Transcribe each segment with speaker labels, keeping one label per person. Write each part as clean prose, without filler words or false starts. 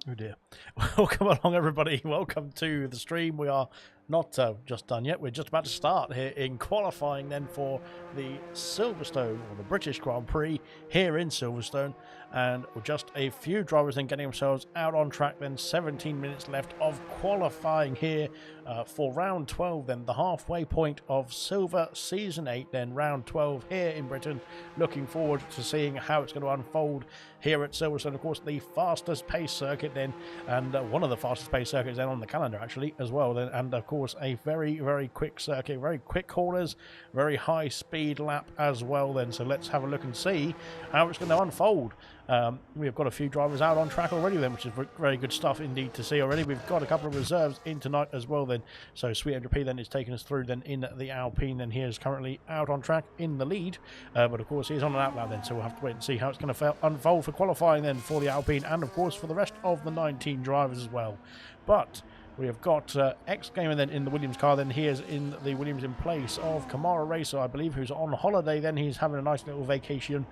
Speaker 1: Oh dear. Welcome along, everybody. Welcome to the stream. We are not just done yet. We're just about to start here in qualifying then for the Silverstone, or the British Grand Prix here in Silverstone. And just a few drivers then getting themselves out on track. Then 17 minutes left of qualifying here for round 12, then the halfway point of Silver Season 8, then round 12 here in Britain. Looking forward to seeing how it's going to unfold here at Silverstone. Of course, the fastest pace circuit then, and one of the fastest pace circuits then on the calendar actually as well then, and of course a very, very quick circuit, very quick corners, very high speed lap as well then. So let's have a look and see how it's going to unfold. We've got a few drivers out on track already then, which is very good stuff indeed to see already. We've got a couple of reserves in tonight as well then. So Sweet Andrew P then is taking us through then in the Alpine. Then he is currently out on track in the lead, but of course he is on an outlap then, so we'll have to wait and see how it's going to unfold for qualifying then for the Alpine, and of course for the rest of the 19 drivers as well. But we have got X-Gamer then in the Williams car. Then he is in the Williams in place of Kamara Racer, I believe, who's on holiday. Then he's having a nice little vacation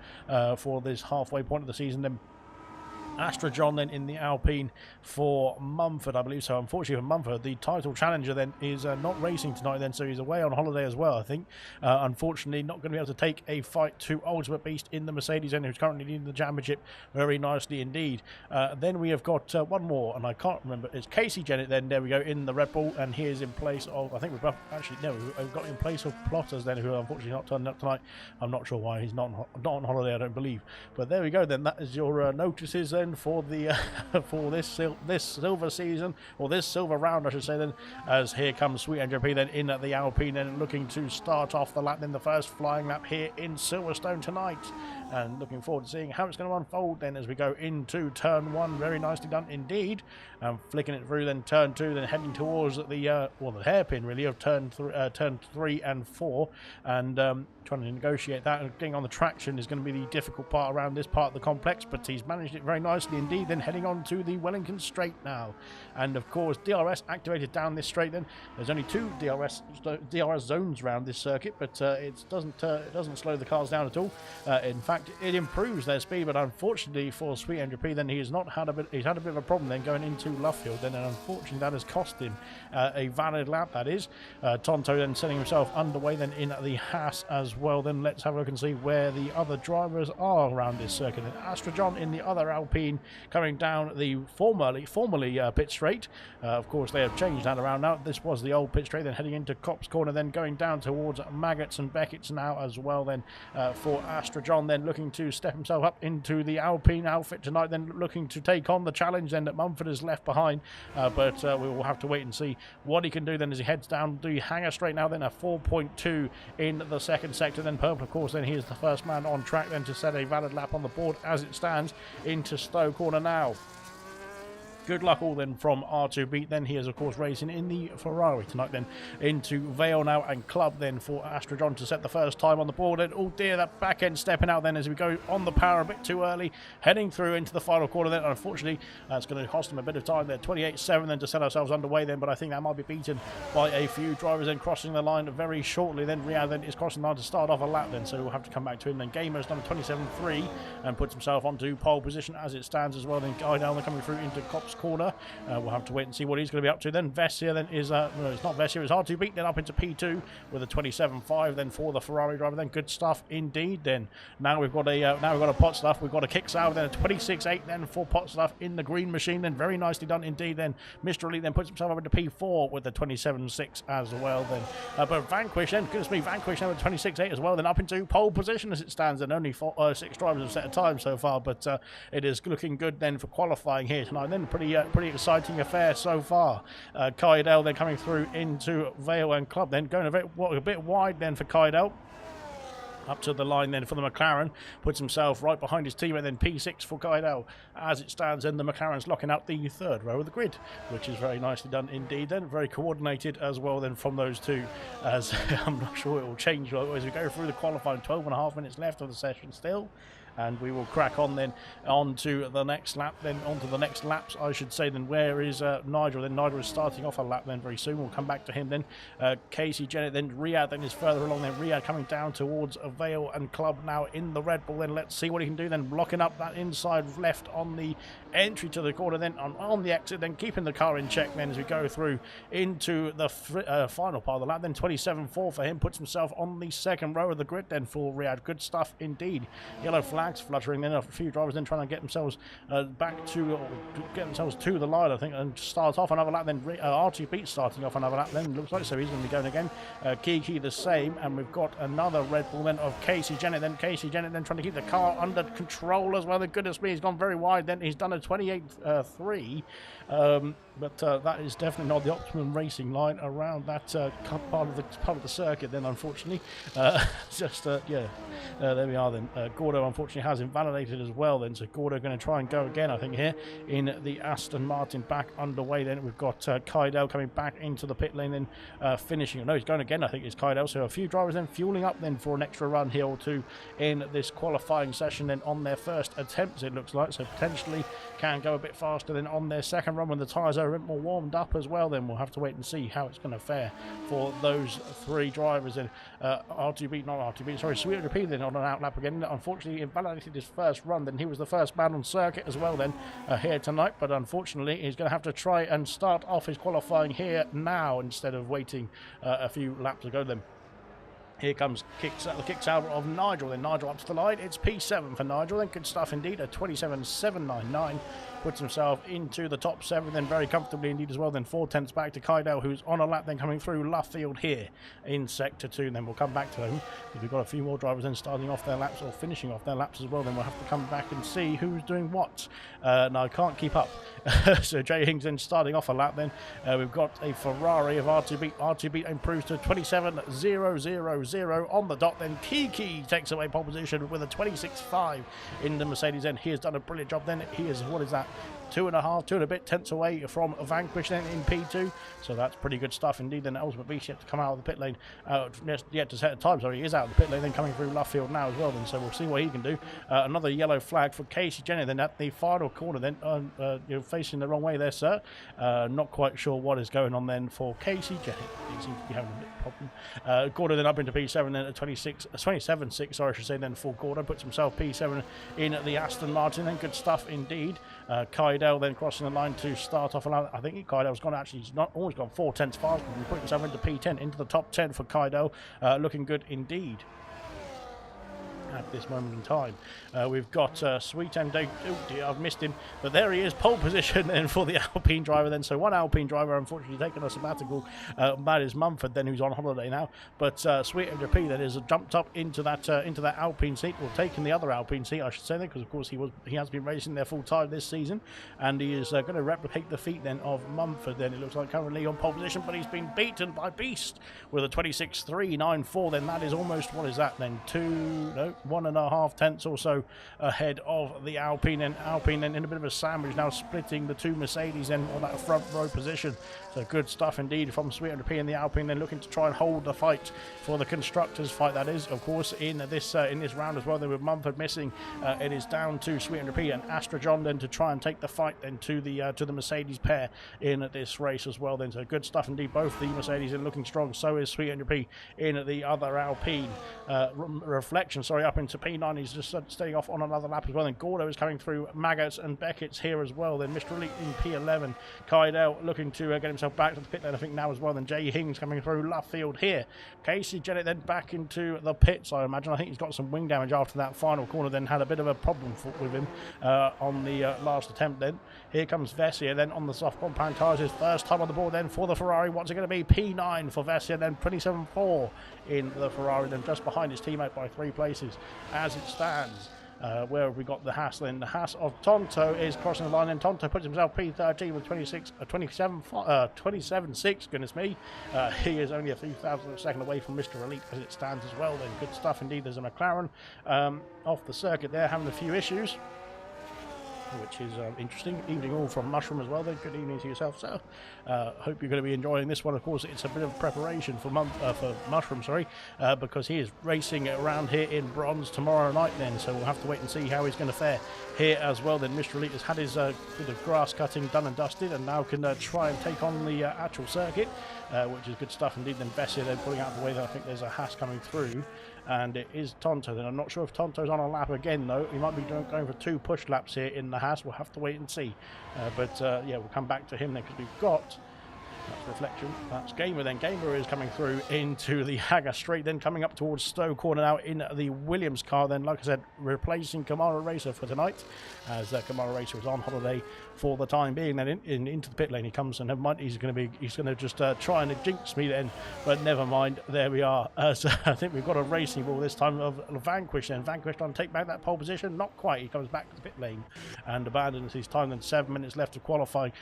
Speaker 1: for this halfway point of the season. Then Astra John then in the Alpine for Mumford, I believe. So unfortunately for Mumford, the title challenger then is not racing tonight then, so he's away on holiday as well, I think. Unfortunately not going to be able to take a fight to Ultimate Beast in the Mercedes then, who's currently leading the championship very nicely indeed. Then we have got one more, and I can't remember, it's Casey Jennett then, there we go, in the Red Bull, and he is in place of, I think we've actually, no, we've got in place of Plotters then, who are unfortunately not turning up tonight. I'm not sure why he's not on holiday, I don't believe. But there we go then, that is your notices then for the for this silver season, or this silver round I should say then, as here comes Sweet Andrew P then in at the Alpine and looking to start off the lap, then the first flying lap here in Silverstone tonight, and looking forward to seeing how it's going to unfold then as we go into turn 1. Very nicely done indeed, flicking it through then turn 2, then heading towards the well, the hairpin really of turn 3 and 4, and trying to negotiate that, and getting on the traction is going to be the difficult part around this part of the complex, but he's managed it very nicely indeed. Then heading on to the Wellington straight now, and of course DRS activated down this straight. Then there's only 2 DRS zones around this circuit, but it doesn't slow the cars down at all. In fact, it improves their speed, but unfortunately for Sweet Andrew P then he's had a bit of a problem then going into Luffield then, and unfortunately that has cost him a valid lap, that is. Tonto then setting himself underway then in the Haas as well. Then let's have a look and see where the other drivers are around this circuit. And Astra John in the other Alpine coming down the formerly pit straight. Of course they have changed that around now. This was the old pit straight, then heading into Copse Corner, then going down towards Maggots and Beckett's now as well then, for Astra John then looking to step himself up into the Alpine outfit tonight, then looking to take on the challenge then that Mumford has left behind, but we will have to wait and see what he can do then as he heads down the hangar straight now. Then a 4.2 in the second sector. Then Purple, of course, then he is the first man on track then to set a valid lap on the board as it stands into Stowe Corner now. Good luck all then from R2B. Then he is of course racing in the Ferrari tonight then into Vale now, and Club then for Astra John to set the first time on the board. And oh dear, that back end stepping out then as we go on the power a bit too early, heading through into the final corner then. Unfortunately that's going to cost him a bit of time there. 28.7 then to set ourselves underway then, but I think that might be beaten by a few drivers then crossing the line very shortly. Then Riyadh then is crossing the line to start off a lap then, so we'll have to come back to him. Then Gamer's done 27.3 and puts himself onto pole position as it stands as well. Then Guy down coming through into Copse Corner. We'll have to wait and see what he's going to be up to. Then Vessia then is no, it's not Vessia, it's R2B then up into P2 with a 27.5 then for the Ferrari driver. Then good stuff indeed. Then now we've got a pot stuff, we've got a kick salve then, a 26.8 then for pot stuff in the green machine. Then very nicely done indeed. Then Mr. Elite then puts himself up into P4 with the 27.6 as well then, but Vanquish then, goodness me, Vanquish now with 26.8 as well, then up into pole position as it stands. And only 6 drivers have set a time so far, but it is looking good then for qualifying here tonight. Then pretty exciting affair so far. Kaidel then coming through into Vale and Club, then going a bit wide then for Kaidel. Up to the line then for the McLaren, puts himself right behind his teammate. Then P6 for Kaidel as it stands, and the McLaren's locking out the third row of the grid, which is very nicely done indeed. Then very coordinated as well then from those two, as I'm not sure it will change as we go through the qualifying. 12.5 minutes left of the session still. and we will crack on then onto the next lap, then onto the next laps, I should say. Then where is Nigel? Then Nigel is starting off a lap then very soon. We'll come back to him then. Casey Jennett, then Riyadh then is further along. Then Riyadh coming down towards Vale and Club now in the Red Bull. Then let's see what he can do. Then blocking up that inside left on the entry to the corner. Then on the exit. Then keeping the car in check. Then as we go through into the final part of the lap. Then 27.4 for him. Puts himself on the second row of the grid. Then for Riyadh, good stuff indeed. Yellow flags fluttering. Then a few drivers then trying to get themselves back to, or get themselves to the line, I think, and start off another lap. Then RTB starting off another lap. Then looks like so he's going to be going again. Kiki the same, and we've got another Red Bull then of Casey Jennett. Then Casey Jennett then trying to keep the car under control as well. The goodness me, he's gone very wide. Then he's done a 28.3. But that is definitely not the optimum racing line around that part of the circuit. Then unfortunately, yeah, there we are. Then Gordo unfortunately has invalidated as well. Then so Gordo going to try and go again, I think, here in the Aston Martin back underway. Then we've got Kydell coming back into the pit lane, then finishing. No, he's going again, I think it's Kydell. So a few drivers then fueling up then for an extra run here or two in this qualifying session. Then on their first attempts, it looks like, so potentially can go a bit faster than on their second run when the tyres are a bit more warmed up as well. Then we'll have to wait and see how it's going to fare for those three drivers. And Sweet Repeat then on an outlap again. Unfortunately invalidated his first run. Then he was the first man on circuit as well then here tonight, but unfortunately he's going to have to try and start off his qualifying here now instead of waiting a few laps ago. Then here comes the kicks out of Nigel. Then Nigel up to the line. It's P7 for Nigel. Then good stuff indeed. A 27.799 puts himself into the top 7. Then very comfortably indeed as well. Then 4 tenths back to Kydell, who's on a lap. Then coming through Luffield here in sector 2. Then we'll come back to him. If we've got a few more drivers then starting off their laps or finishing off their laps as well, then we'll have to come back and see who's doing what. Now I can't keep up. So Jay Hings then starting off a lap. Then we've got a Ferrari of RTB. RTB improves to 27.000 on the dot. Then Kiki takes away pole position with a 26.5 in the Mercedes. Then he has done a brilliant job. Then he is, what is that, 2 and a bit tenths away from Vanquish then in P2, so that's pretty good stuff indeed. Then Ultimate Beast yet to come out of the pit lane, yet to set a time, sorry, he is out of the pit lane, then coming through Luffield now as well. Then so we'll see what he can do. Another yellow flag for Casey Jennett then at the final corner. Then you're facing the wrong way there, sir. Not quite sure what is going on then for Casey Jennett. He seems to be having a bit of a problem. Gordo then up into P7 then at 27.6, sorry, I should say. Then for Gordo puts himself P7 in the Aston Martin. Then good stuff indeed. Kydell then crossing the line to start off. I think Kydell's gone, actually, he's not always gone 4 tenths faster. He's put himself into P10, into the top 10 for Kydell. Looking good indeed at this moment in time. We've got Sweet MD. Oh dear, I've missed him, but there he is, pole position then for the Alpine driver. Then so one Alpine driver unfortunately taking a sabbatical. That is Mumford then, who's on holiday now. But Sweet MD then is jumped up into that Alpine seat, or taken the other Alpine seat, I should say, because of course he has been racing there full time this season, and he is going to replicate the feat then of Mumford. Then it looks like currently on pole position, but he's been beaten by Beast with a 26.394. Then that is almost, what is that then, 1.5 tenths or so ahead of the Alpine. And Alpine then in a bit of a sandwich now, splitting the two Mercedes then on that front row position. So good stuff indeed from Sweet MD and the Alpine, then looking to try and hold the fight for the constructors fight, that is, of course, in this round as well. Then with Mumford missing, it is down to Sweet MD and Astra John then to try and take the fight then to the Mercedes pair in this race as well. Then so good stuff indeed. Both the Mercedes are looking strong. So is Sweet MD in the other Alpine. Reflection, sorry, up into P9. He's just staying off on another lap as well. Then Gordo is coming through Maggots and Beckett's here as well. Then Mr. Elite in P11. Kydell looking to get himself back to the pit lane, I think, now as well. Then Jay Hings coming through Luffield here. Casey Jennett then back into the pits, I imagine. I think he's got some wing damage after that final corner, then had a bit of a problem with him on the last attempt. Then here comes Vessia then on the soft compound tyres, his first time on the board then for the Ferrari. What's it going to be? P9 for Vessia, then 27.4 in the Ferrari, then just behind his teammate by 3 places as it stands. Where have we got the Haas then? The Haas of Tonto is crossing the line, and Tonto puts himself P13 with 27.6, goodness me. He is only a few thousandth of a second away from Mr. Elite as it stands as well. Then good stuff indeed. There's a McLaren off the circuit there having a few issues. which is interesting. Evening all from Mushroom as well then. Good evening to yourself, sir. Hope you're going to be enjoying this one. Of course, it's a bit of preparation for Mushroom, sorry, because he is racing around here in bronze tomorrow night then, so we'll have to wait and see how he's going to fare here as well then. Mr. Elite has had his bit of grass cutting done and dusted, and now can try and take on the actual circuit, which is good stuff indeed. Then Bessie then pulling out the way that I think there's a Haas coming through, and it is Tonto then. I'm not sure if Tonto's on a lap again though. He might be going for 2 push laps here in the Haas. We'll have to wait and see, but yeah, we'll come back to him then, because we've got, that's Reflection, that's Gamer then. Gamer is coming through into the Haga straight, then coming up towards Stowe Corner now in the Williams car then, like I said, replacing Kamara Racer for tonight, as Kamara Racer is on holiday for the time being. Then into the pit lane he comes, and never mind, he's going to just try and jinx me then, but never mind, there we are. So I think we've got a racing ball this time of Vanquish then. Vanquish trying to take back that pole position, not quite. He comes back to the pit lane and abandons his time. Then 7 minutes left of qualifying.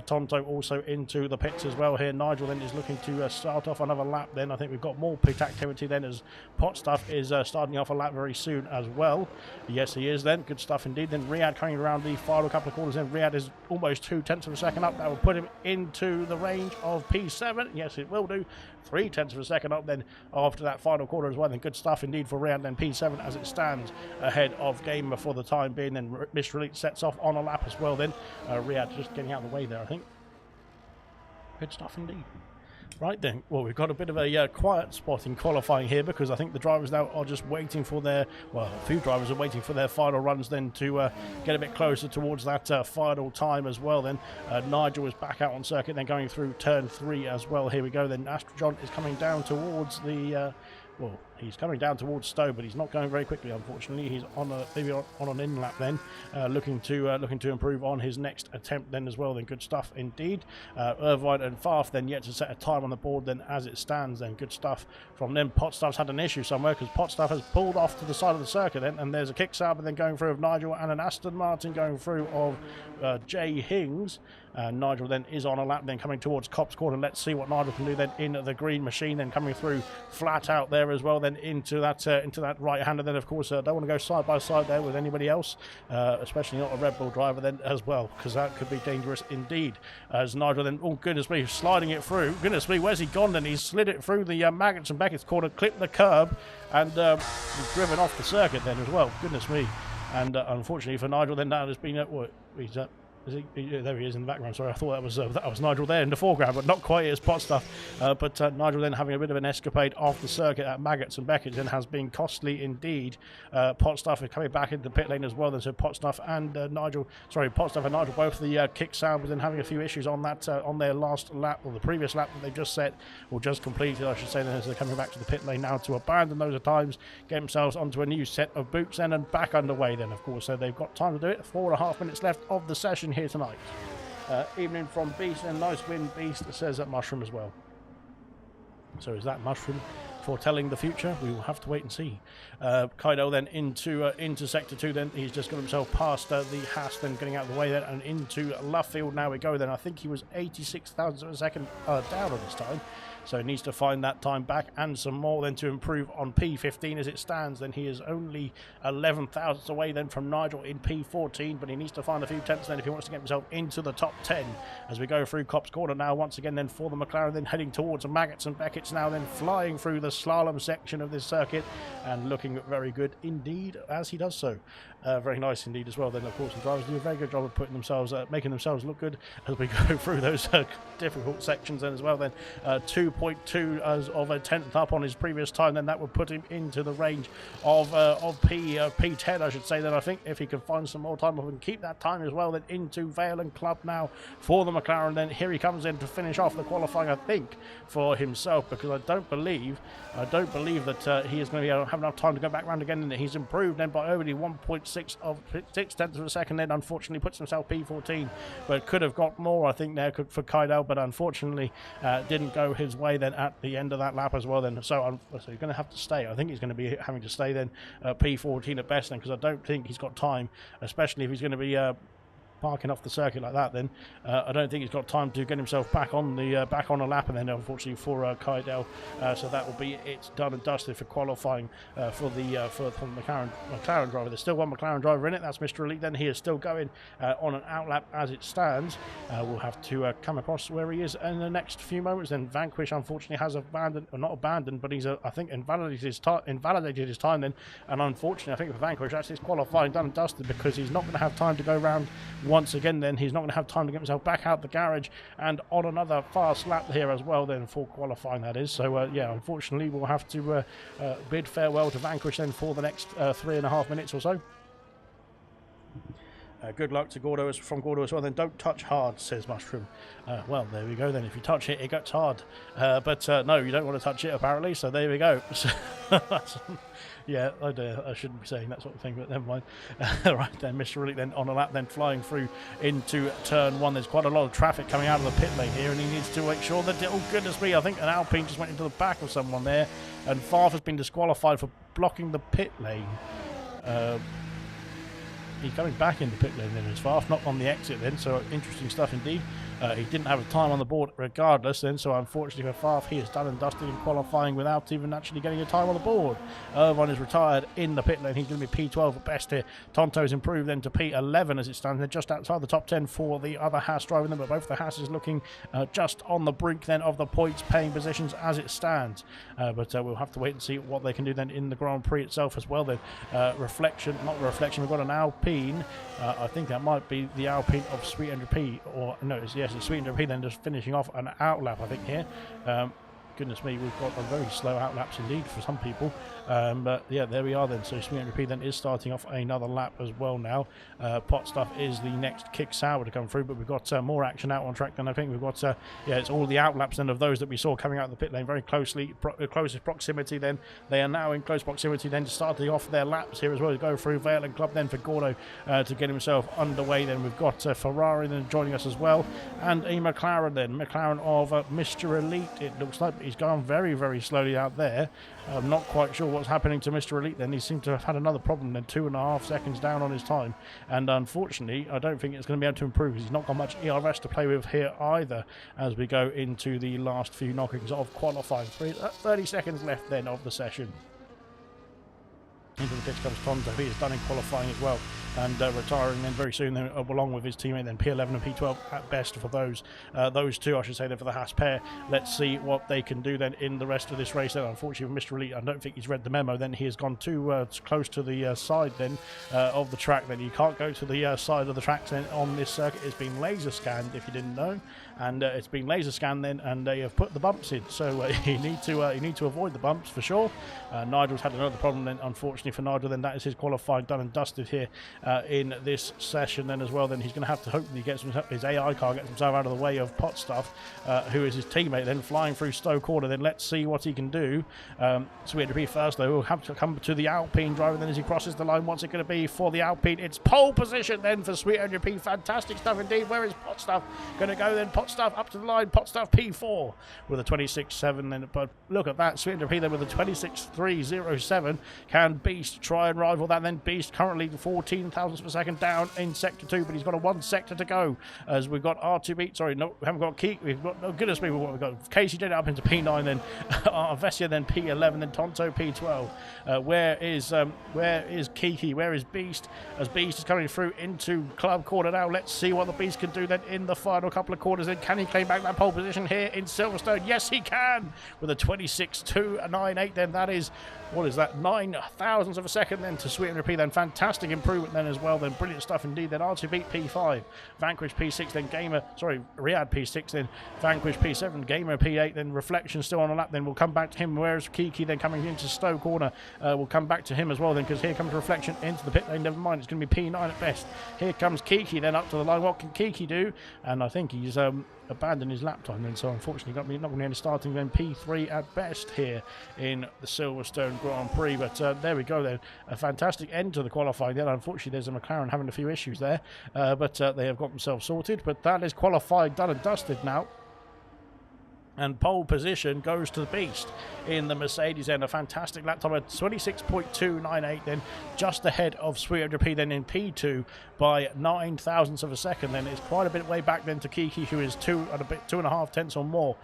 Speaker 1: Tonto also into the pits as well here. Nigel then is looking to start off another lap then. I think we've got more pit activity then, as Pot Stuff is starting off a lap very soon as well. Yes, he is then. Good stuff indeed. Then Riyadh coming around the final couple of corners then. Riyadh is almost 0.2 of a second up. That will put him into the range of P7. Yes, it will do. 0.3 of a second up then after that final quarter as well. Then good stuff indeed for Riyadh. Then P7 as it stands ahead of Gamer for the time being. Then Mr. Elite sets off on a lap as well then. Riyadh just getting out of the way there, I think. Good stuff indeed. Right then, well, we've got a bit of a quiet spot in qualifying here, because I think the drivers now are just waiting for their, well, a few drivers are waiting for their final runs then to get a bit closer towards that final time as well then. Nigel is back out on circuit then, going through turn 3 as well. Here we go then. Astrojon is coming down towards the well, he's coming down towards Stowe, but he's not going very quickly, unfortunately. He's on maybe on an in lap then, looking to improve on his next attempt then as well. Then good stuff indeed. Irvine and Farf then yet to set a time on the board then as it stands. Then good stuff from them. Potstuff's had an issue somewhere, because Potstuff has pulled off to the side of the circuit then, and there's a kick Sauber then going through of Nigel, and an Aston Martin going through of Jay Hings. Nigel then is on a lap then, coming towards Cops Corner. Let's see what Nigel can do then in the green machine, then coming through flat out there as well then into that right hander then. Of course, don't want to go side by side there with anybody else, especially not a Red Bull driver then as well, because that could be dangerous indeed. As Nigel then, oh goodness me, sliding it through. Goodness me, where's he gone then? He's slid it through the Maggots and Beckett's corner, clipped the curb, and driven off the circuit then as well. Goodness me. And unfortunately for Nigel then, that has been what he's there he is in the background. Sorry, I thought that was Nigel there in the foreground, but not quite as Pot Stuff. But Nigel then having a bit of an escapade off the circuit at Maggots and Beckett's and has been costly indeed. Pot Stuff is coming back into the pit lane as well. Then so Pot Stuff and Nigel both the kick sound, but then having a few issues on that on their last lap, or the previous lap that they've just set or just completed, I should say. Then as they're coming back to the pit lane now to abandon those at times, get themselves onto a new set of boots then, and back underway then, of course. So they've got time to do it. 4.5 minutes left of the session here tonight. Evening from Beast, and nice win, Beast says that Mushroom as well. So is that Mushroom foretelling the future? We will have to wait and see. Kaido then into sector 2 then. He's just got himself past the Haas then, getting out of the way then, and into Luffield now we go then. I think he was 86 thousandths of a second down on this time. So he needs to find that time back and some more then to improve on P15 as it stands. Then he is only 11 thousandths away then from Nigel in P14, but he needs to find a few tenths then if he wants to get himself into the top 10 as we go through Cops Corner now once again then for the McLaren, then heading towards Maggots and Beckett's now, then flying through the slalom section of this circuit and looking very good indeed as he does so. Very nice indeed as well. Then of course the drivers do a very good job of putting themselves making themselves look good as we go through those difficult sections then as well. Then 2.2 as of a tenth up on his previous time, then that would put him into the range of P10 I should say. Then I think if he can find some more time and keep that time as well, then into Vale and Club now for the McLaren. Then here he comes in to finish off the qualifying, I think, for himself, because I don't believe that he is going to have enough time to go back round again. And he's improved then by only 1.6 of 6 tenths of a second, then unfortunately puts himself P14, but could have got more I think there for Kaido, but unfortunately didn't go his way then at the end of that lap as well then. So he's going to have to stay. I think he's going to be having to stay then P14 at best then, because I don't think he's got time, especially if he's going to be parking off the circuit like that, then I don't think he's got time to get himself back on the back on a lap, and then unfortunately for Kydell, so that will be it, done and dusted for qualifying for the McLaren driver. There's still one McLaren driver in it. That's Mr. Elite. Then he is still going on an outlap as it stands. We'll have to come across where he is in the next few moments. Then Vanquish unfortunately has abandoned, or not abandoned, but he's I think invalidated his time then, and unfortunately I think for Vanquish that's his qualifying done and dusted, because he's not going to have time to go round once again. Then he's not going to have time to get himself back out the garage and on another fast lap here as well then for qualifying, that is. So yeah, unfortunately we'll have to bid farewell to Vanquish then for the next 3.5 minutes or so. Good luck to Gordo from Gordo as well. Then don't touch hard, says Mushroom. Well, there we go then. If you touch it, it gets hard. But no, you don't want to touch it apparently. So there we go. Yeah, I shouldn't be saying that sort of thing, but never mind. Right then, Mr. Relic then on a lap, then flying through into turn 1. There's quite a lot of traffic coming out of the pit lane here, and he needs to make sure that, oh goodness me, I think an Alpine just went into the back of someone there, and Farf has been disqualified for blocking the pit lane. He's coming back in the pit lane then as Farf, not on the exit then, so interesting stuff indeed. He didn't have a time on the board regardless then, so unfortunately for Farf, he is done and dusted in qualifying without even actually getting a time on the board. Irvine is retired in the pit lane. He's going to be P12 at best here. Tonto's improved then to P11 as it stands. They're just outside the top 10 for the other Haas driving them, but both the Haas's looking just on the brink then of the points paying positions as it stands. But we'll have to wait and see what they can do then in the Grand Prix itself as well then. Reflection, we've got an Alpine. I think that might be the Alpine of Sweet 100p, or no, yes, it's Sweet 100p then, just finishing off an outlap I think here. Goodness me, we've got a very slow outlaps indeed for some people. But yeah, there we are then. So Sweet 100p then is starting off another lap as well now. Pot Stuff is the next kick sour to come through, but we've got more action out on track than I think we've got. Yeah, it's all the outlaps then of those that we saw coming out of the pit lane very closely, closest proximity then. They are now in close proximity then, starting off their laps here as well, to go through Vale and Club then for Gordo to get himself underway. Then we've got Ferrari then joining us as well, and a McLaren then, McLaren of Mr. Elite. It looks like he's gone very, very slowly out there. I'm not quite sure what's happening to Mr. Elite then. He seemed to have had another problem then, 2.5 seconds down on his time, and unfortunately I don't think it's going to be able to improve, because he's not got much ERS to play with here either as we go into the last few knockings of qualifying. 30 seconds left then of the session. Into the pitch comes Tonto. He is done in qualifying as well, and retiring then very soon, then along with his teammate then P11 and P12 at best for those two, I should say, then for the Haas pair. Let's see what they can do then in the rest of this race. Then unfortunately for Mr. Elite, I don't think he's read the memo. Then he has gone too close to the side then of the track. Then you can't go to the side of the tracks then on this circuit. It's been laser scanned, if you didn't know, and it's been laser scanned then, and they have put the bumps in. So you need to avoid the bumps for sure. Nigel's had another problem then, unfortunately for Nigel. Then that is his qualifying done and dusted here in this session then as well. Then he's going to have to hopefully get his AI car gets himself out of the way of Pot Stuff, who is his teammate then flying through Stowe Corner. Then let's see what he can do. Sweet 100p first though. We'll have to come to the Alpine driver then as he crosses the line. What's it going to be for the Alpine? It's pole position then for Sweet 100p. Fantastic stuff indeed. Where is Pot Stuff going to go then? Pot Stuff up to the line. Pot Stuff P4 with a 26.7 then. But look at that, Sweet 100p then with a 26.307. Can Beast try and rival that then? Beast currently 14 thousandths per second down in sector 2, but he's got a 1 sector to go as we've got R2B. Sorry, no, we haven't got Key. We've got, oh goodness me, what we've got. Casey did it up into P9, then Vesia then P11, then Tonto P12. Where is Kiki? Where is Beast? As Beast is coming through into Club Corner now. Let's see what the Beast can do then in the final couple of quarters. Then can he claim back that pole position here in Silverstone? Yes, he can with a 26.298. Then that is, what is that, 9 thousandths of a second then to Sweet 100p. Then fantastic improvement then as well. Then brilliant stuff indeed. Then R2 beat P5, Vanquish P6, then Riyadh P6, then Vanquish P7, Gamer P8, then Reflection still on a lap. Then we'll come back to him. Where's Kiki then coming into Stowe Corner? We'll come back to him as well then, because here comes Reflection into the pit lane. Never mind, it's going to be P9 at best. Here comes Kiki then up to the line. What can Kiki do? And I think he's abandoned his lap time then, so unfortunately not going to be any starting then. P3 at best here in the Silverstone Grand Prix. But there we go then, a fantastic end to the qualifying then. Unfortunately there's a McLaren having a few issues there, but they have got themselves sorted. But that is qualifying done and dusted now. And pole position goes to the beast in the Mercedes then. A fantastic lap time at 26.298 then, just ahead of Sweet 100p then in P2 by 9 thousandths of a second. Then it's quite a bit way back then to Kiki, who is 2.5 tenths or more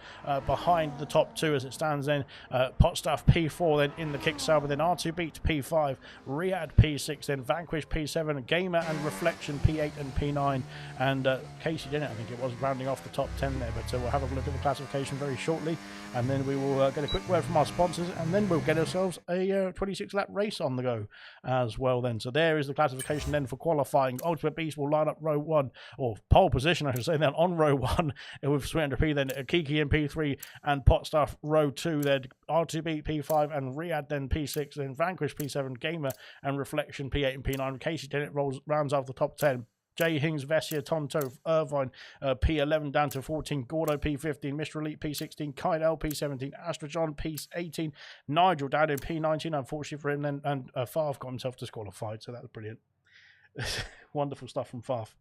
Speaker 1: behind the top two as it stands then. Potstuff P4 then in the kick cell, but then R2 Beat P5, Riyadh P6, then Vanquish P7, Gamer and Reflection P8 and P9, and Casey Dennett, I think it was, rounding off the top 10 there. But we'll have a look at the classification very shortly, and then we will get a quick word from our sponsors, and then we'll get ourselves a 26 lap race on the go as well then. So there is the classification then for qualifying. Ultimate Beast will line up row 1, or pole position I should say, then on row 1 with Sweet 100p, then Kiki in P3 and Potstuff row 2, then R2 Beat P5 and Riyadh then P6, then Vanquish P7, Gamer and Reflection P8 and P9. Casey Dennett rounds off the top 10. Jay Hings, Vessia, Tonto, Irvine, P11 down to 14, Gordo P15, Mr. Elite P16, Kydell P17, Astrojohn P18, Nigel down in P19, unfortunately for him, then, and Farf got himself disqualified, so that was brilliant. Wonderful stuff from Farf.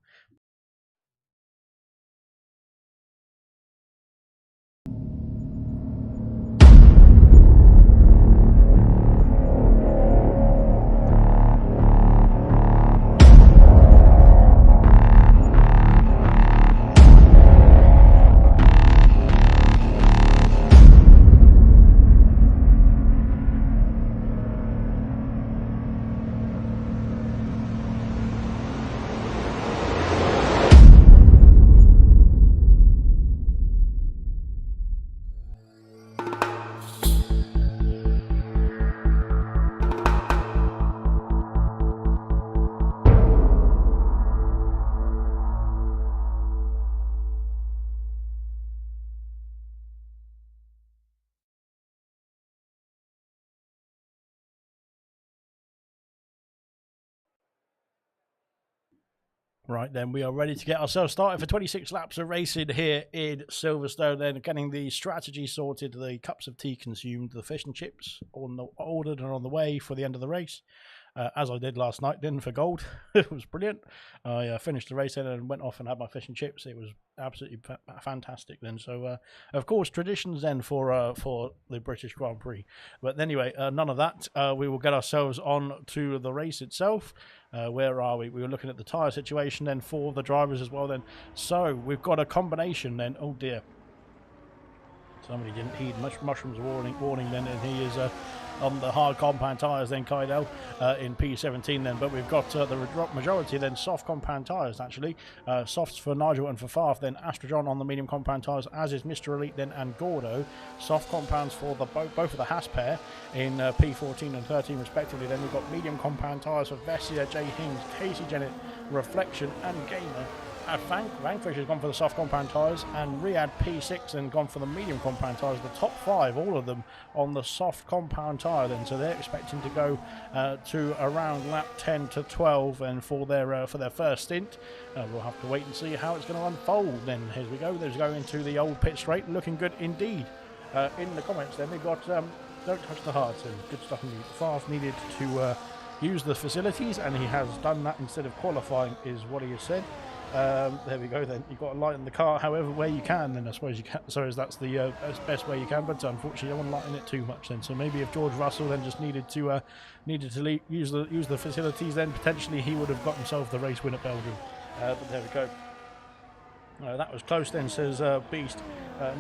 Speaker 1: Right, then we are ready to get ourselves started for 26 laps of racing here in Silverstone. Then getting the strategy sorted, the cups of tea consumed, the fish and chips ordered and on the way for the end of the race. As I did last night, then for gold. It was brilliant. I finished the race then and went off and had my fish and chips. It was absolutely fantastic then. So, of course, traditions then for the British Grand Prix. But anyway, none of that. We will get ourselves on to the race itself. Where are we? We were looking at the tyre situation then for the drivers as well then. So, we've got a combination then. Oh, dear. Somebody didn't heed Mushroom's warning then, and he is on the hard compound tyres then, Kydell in P17 then. But we've got the majority then soft compound tyres actually. Softs for Nigel and for Farf, then Astrojohn on the medium compound tyres, as is Mr. Elite then and Gordo. Soft compounds for the both of the Haas pair in P14 and 13 respectively. Then we've got medium compound tyres for Vessia, Jay Hings, Casey Dennett, Reflection and Gamer. Vanquish has gone for the soft compound tyres, and Riyadh P6 and gone for the medium compound tyres. The top 5, all of them on the soft compound tyre then, so they're expecting to go to around lap 10 to 12 and for their first stint. We'll have to wait and see how it's going to unfold then. Here we go, there's going to the old pit straight, looking good indeed. In the comments then we've got don't touch the hard, so good stuff indeed. Farf needed to use the facilities, and he has done that instead of qualifying is what he has said. There we go then. You've got to lighten the car however way you can then, I suppose you can. So that's the best way you can, but unfortunately I don't want to lighten it too much then. So maybe if George Russell then just needed to use the facilities, then potentially he would have got himself the race win at Belgium. But there we go. That was close then, says Beast.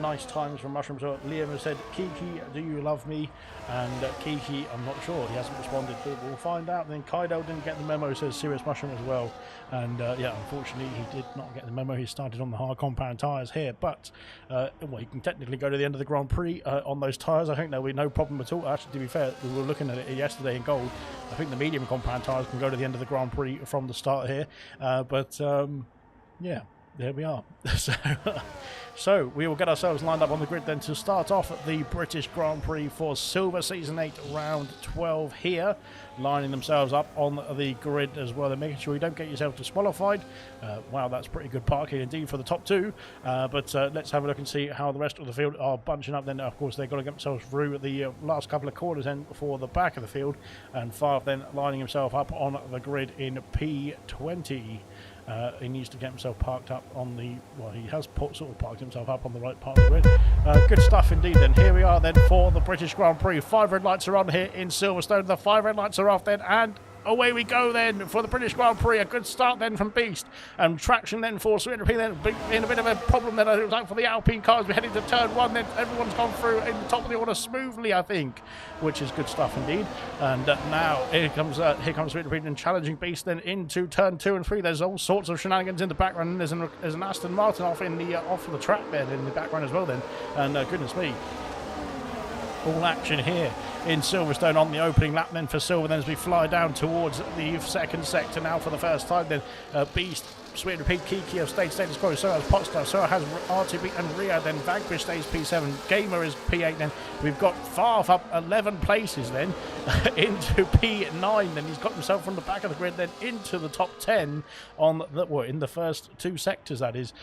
Speaker 1: Nice times from Mushroom. So Liam has said, Kiki, do you love me? And Kiki, I'm not sure. He hasn't responded, but we'll find out. Then Kydell didn't get the memo, says Serious Mushroom as well. And yeah, unfortunately, he did not get the memo. He started on the hard compound tyres here. But, well, he can technically go to the end of the Grand Prix on those tyres. I think there'll be no problem at all. Actually, to be fair, we were looking at it yesterday in gold. I think the medium compound tyres can go to the end of the Grand Prix from the start here. But, yeah. There we are. So we will get ourselves lined up on the grid then to start off the British Grand Prix for Silver Season 8 round 12 here, lining themselves up on the grid as well. They're making sure you don't get yourself disqualified. Wow, that's pretty good parking indeed for the top two. But let's have a look and see how the rest of the field are bunching up then. Of course, they've got to get themselves through the last couple of corners then for the back of the field. And Farf then lining himself up on the grid in P20. He needs to get himself parked up on the, well, he has sort of parked himself up on the right part of the grid. Good stuff indeed then. Here we are then for the British Grand Prix. 5 red lights are on here in Silverstone. The 5 red lights are off then, and away we go then for the British Grand Prix. A good start then from Beast. And traction then for Swindon then in a bit of a problem then. It was like for the Alpine cars. We're heading to turn 1 then. Everyone's gone through in the top of the order smoothly, I think, which is good stuff indeed. And now here comes Swindon and challenging Beast then into turn 2 and 3. There's all sorts of shenanigans in the background. And there's an Aston Martin off in the off the track there in the background as well then. And goodness me, all action here in Silverstone on the opening lap then for Silver. Then as we fly down towards the second sector now for the first time then, Beast, Sweet Repeat, Kiki have stayed status quo, so has Potstar, so has RTB and Ria, then Vanquish stays P7, Gamer is P8 then. We've got Farf up 11 places then into P9 then. He's got himself from the back of the grid then into the top 10 on the, well, in the first 2 sectors, that is.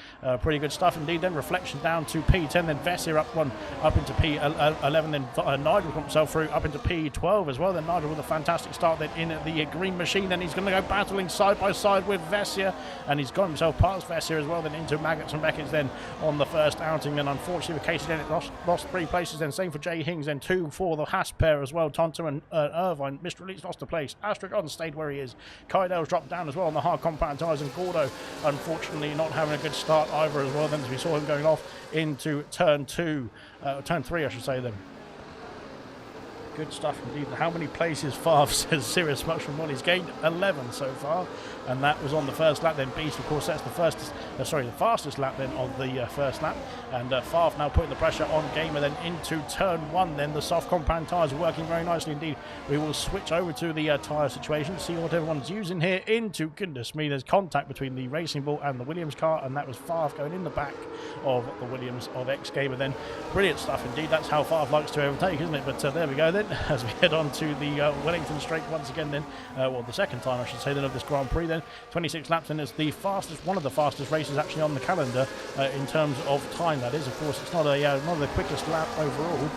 Speaker 1: Pretty good stuff indeed then. Reflection down to P10 then. Vessia up into P11 then. Nigel got himself through up into P12 as well then. Nigel with a fantastic start then in the green machine. Then he's going to go battling side by side with Vessia, and he's got himself past Vessia as well then into Maggots and Beckett's then on the first outing. Then unfortunately for Casey Dennett lost 3 places then. Same for Jay Hings then. 2 for the Haas pair as well. Tonto and Irvine. Mr. Elite's lost a place. Astragon stayed where he is. Kydale's dropped down as well on the hard compound tyres, and Gordo unfortunately not having a good start either as well then, as we saw him going off into turn 3 I should say then. Good stuff indeed. How many places Farf says Sirius Mushroom One? He's gained 11 so far, and that was on the first lap then. Beast, of course, that's the fastest lap then of the first lap. And Farf now putting the pressure on Gamer then into turn 1 then. The soft compound tyres are working very nicely indeed. We will switch over to the tyre situation, see what everyone's using here. Into, goodness me, there's contact between the Racing Bull and the Williams car, and that was Farf going in the back of the Williams of X-Gamer then. Brilliant stuff indeed. That's how Farf likes to overtake, isn't it? But there we go then, as we head on to the Wellington Straight once again then. Well, the second time I should say then of this Grand Prix then. 26 laps and it's the fastest, one of the fastest races actually on the calendar in terms of time, that is. Of course, it's not the quickest lap overall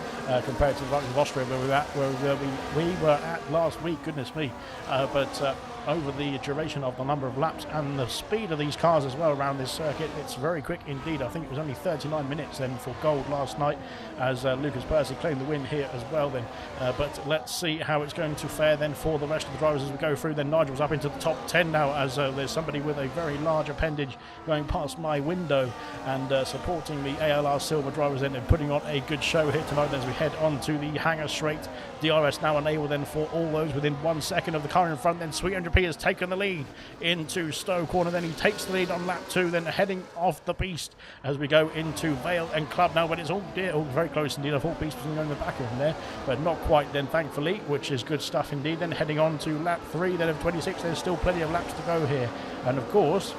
Speaker 1: compared to the likes of Austria where we were at last week, goodness me. But over the duration of the number of laps and the speed of these cars as well around this circuit, it's very quick indeed. I think it was only 39 minutes then for gold last night, as Lucas Percy claimed the win here as well then. But let's see how it's going to fare then for the rest of the drivers as we go through. Then Nigel's up into the top 10 now, as there's somebody with a very large appendage going past my window and supporting the ALR Silver drivers then, and putting on a good show here tonight as we head on to the Hangar Straight. DRS now unable then for all those within 1 second of the car in front. Then Sweet 100p has taken the lead into Stowe Corner. Then he takes the lead on lap 2, then heading off the Beast as we go into Vale and Club now. But it's all very close indeed. I thought Beast was going to go in the back of him there, but not quite then, thankfully, which is good stuff indeed. Then heading on to lap 3 then of 26. There's still plenty of laps to go here, and of course,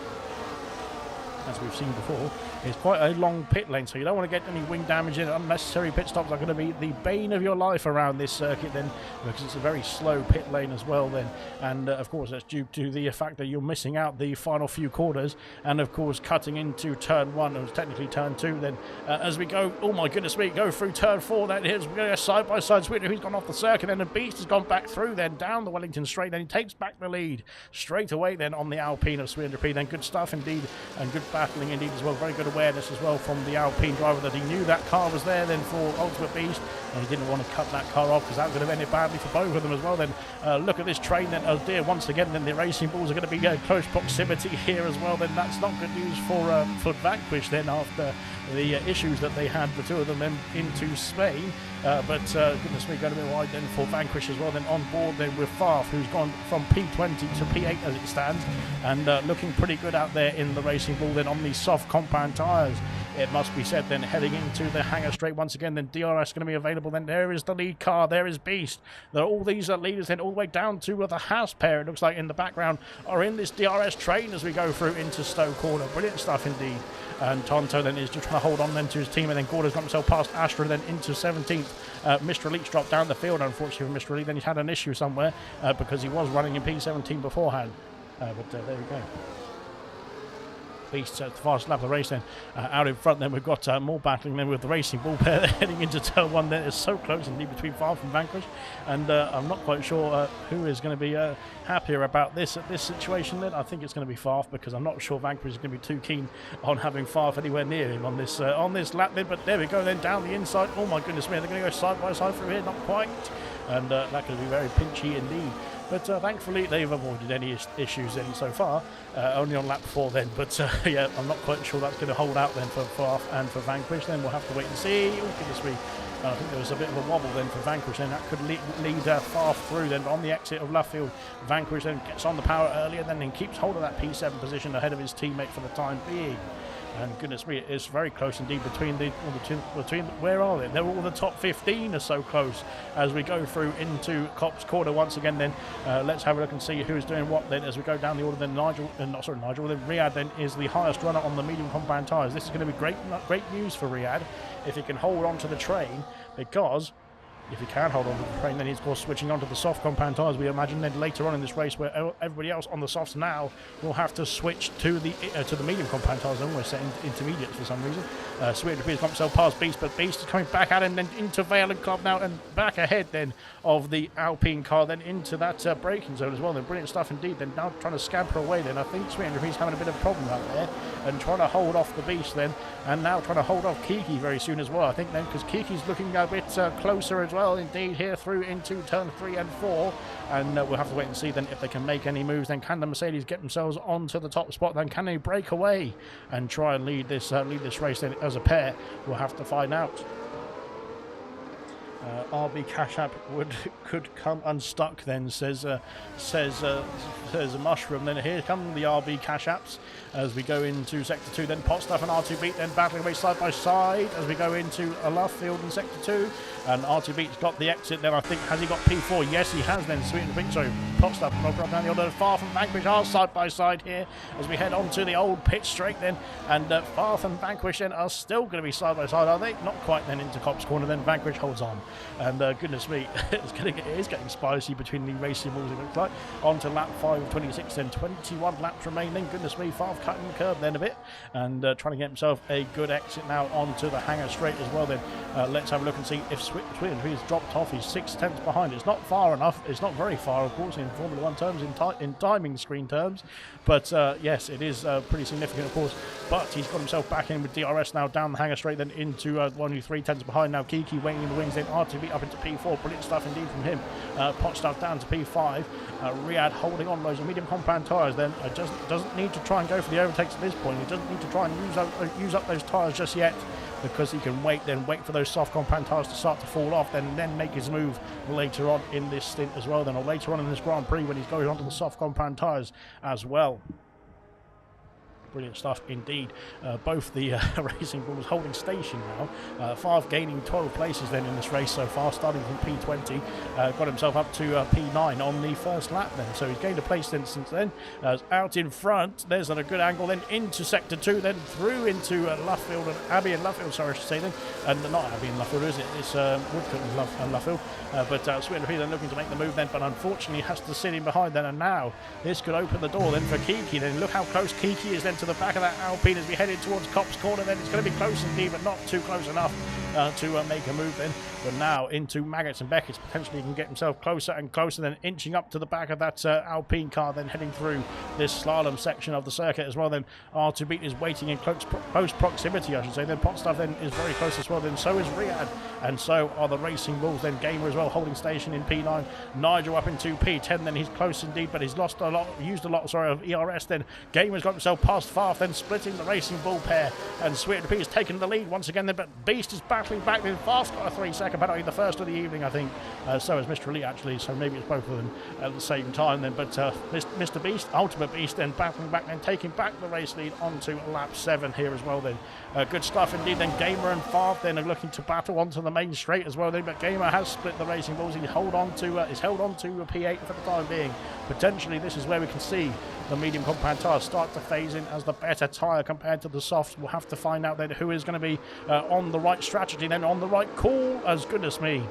Speaker 1: as we've seen before, it's quite a long pit lane, so you don't want to get any wing damage in. Unnecessary pit stops are going to be the bane of your life around this circuit then, because it's a very slow pit lane as well then. And of course that's due to the fact that you're missing out the final few quarters, and of course cutting into turn 1, it was technically turn 2 then, as we go, oh my goodness me, go through turn 4 then. Here's a side by side Sweeter who's gone off the circuit, then the Beast has gone back through then down the Wellington Straight, then he takes back the lead straight away then on the Alpine of 300p. Then good stuff indeed, and good battling indeed as well. Very good awareness as well from the Alpine driver that he knew that car was there then for Ultimate Beast, and he didn't want to cut that car off because that would have ended badly for both of them as well then. Look at this train then, oh dear, once again then the Racing Bulls are going to be close proximity here as well then. That's not good news for Vanquish then, after the issues that they had, the two of them then into Spain. But goodness me, going a bit wide then for Vanquish as well then on board then with Farf, who's gone from P20 to P8 as it stands, and looking pretty good out there in the Racing Bull then on these soft compound tyres, it must be said then. Heading into the Hangar Straight once again then, DRS going to be available then. There is the lead car, there is Beast. There are all these leaders then all the way down to the Haas pair, it looks like, in the background, are in this DRS train as we go through into Stowe Corner. Brilliant stuff indeed. And Tonto then is just trying to hold on then to his team, and then Gordo's got himself past Astra then into 17th. Mr. Elite's dropped down the field, unfortunately for Mr. Elite. Then he's had an issue somewhere because he was running in P17 beforehand. But there we go. Beast the fast lap of the race then. Out in front then we've got more battling then with the Racing Bull pair heading into turn 1 then. It's so close indeed between Farf and Vanquish, and I'm not quite sure who is going to be happier about this at this situation then. I think it's going to be Farf, because I'm not sure Vanquish is going to be too keen on having Farf anywhere near him on this lap then. But there we go then, down the inside. Oh my goodness me, they're going to go side by side through here, not quite, and that could be very pinchy indeed. But thankfully they've avoided any issues then so far, only on lap 4 then. But yeah, I'm not quite sure that's going to hold out then for Farf and for Vanquish. Then we'll have to wait and see. Oh goodness me, I think there was a bit of a wobble then for Vanquish, and that could lead Farf through then. But on the exit of left field, Vanquish then gets on the power earlier then and keeps hold of that P7 position ahead of his teammate for the time being. And goodness me, it's very close indeed between where are they? They're all the top 15 are so close as we go through into Copse Corner once again then. Let's have a look and see who's doing what then as we go down the order then. Then Riyadh then is the highest runner on the medium compound tyres. This is going to be great news for Riyadh if he can hold on to the train, because if he can hold on to the train, then he's of course switching on to the soft compound tyres. We imagine then later on in this race, where everybody else on the softs now will have to switch to the medium compound tyres. I'm almost saying intermediates for some reason. Sweet Appears got himself past Beast, but Beast is coming back at him then into Vale and Club now, and back ahead then of the Alpine car, then into that braking zone as well. Then brilliant stuff indeed. Then now trying to scamper away then. I think Sweet Appears having a bit of a problem out there and trying to hold off the Beast then, and now trying to hold off Kiki very soon as well, I think then, because Kiki's looking a bit closer as well indeed here through into turn 3 and 4, and we'll have to wait and see then if they can make any moves. Then can the Mercedes get themselves onto the top spot? Then can they break away and try and lead this race then as a pair? We'll have to find out. RB Cash App could come unstuck then, says a Mushroom. Then here come the RB Cash Apps as we go into sector 2. Then Potstuff and R2 Beat then battling away side by side as we go into a left field in sector 2. And R2 Beat's got the exit then, I think. Has he got P4? Yes, he has then. Sweet and Pink, sorry, Potstuff up down the order. Farf and Vanquish are side by side here as we head on to the old pit straight then. And Farf and Vanquish then are still going to be side by side, are they? Not quite then into Copse Corner. Then Vanquish holds on. And goodness me, it is getting spicy between the racing balls, it looks like. On to lap 5 of 26, then 21 laps remaining. Goodness me, Farf cutting the curb then a bit, and trying to get himself a good exit now onto the hangar straight as well. Then let's have a look and see if Switten's dropped off. He's 6/10 behind. It's not far enough. It's not very far, of course, in Formula 1 terms, in timing screen terms. But yes, it is pretty significant, of course. But he's got himself back in with DRS now down the hangar straight, then into 1-2-3 behind. Now Kiki waiting in the wings, then R2B up into P4. Brilliant stuff indeed from him. Potstuff down to P5. Riyadh holding on those medium compound tyres then. Doesn't need to try and go for the overtakes at this point. He doesn't need to try and use up those tyres just yet, because he can wait for those soft compound tyres to start to fall off, then make his move later on in this stint as well, then, or later on in this Grand Prix when he's going onto the soft compound tyres as well. Brilliant stuff indeed. Both the Racing Bulls holding station now. Farf gaining 12 places then in this race so far, starting from P20. Got himself up to P9 on the first lap then. So he's gained a place since then. Out in front, there's at a good angle then into sector 2, then through into Luffield and Abbey and Luffield, sorry I should say then. And not Abbey and Luffield, is it? It's Woodcote and Luffield. But Sweet then looking to make the move then, but unfortunately has to sit in behind then. And now this could open the door then for Kiki. Then look how close Kiki is then to the back of that Alpine as we headed towards Copse Corner. Then it's going to be close indeed, but not too close enough to make a move then. But now into Maggots and Beckett's, potentially can get himself closer and closer, then inching up to the back of that Alpine car, then heading through this slalom section of the circuit as well. Then R2 Beat is waiting in close proximity, I should say. Then Potstuff then is very close as well. Then so is Riyadh, and so are the Racing Bulls. Then Gamer as well holding station in P9. Nigel up into P10. Then he's close indeed, but he's used a lot of ERS. Then Gamer's got himself past Farf, then splitting the Racing Bull pair, and Sweet P has taken the lead once again. Then but Beast is battling back. Then Farf's got a 3-second penalty, the first of the evening, I think. So has Mr. Elite actually. So maybe it's both of them at the same time then. But Mr. Beast, Ultimate Beast, then battling back, then taking back the race lead onto lap 7 here as well. Then good stuff indeed. Then Gamer and Farf then are looking to battle onto the main straight as well. Then but Gamer has split the Racing Bulls. He's held on to a P8 for the time being. Potentially this is where we can see the medium compound tyres start to phase in as the better tyre compared to the softs. We'll have to find out then who is going to be on the right strategy, then on the right call. As goodness me,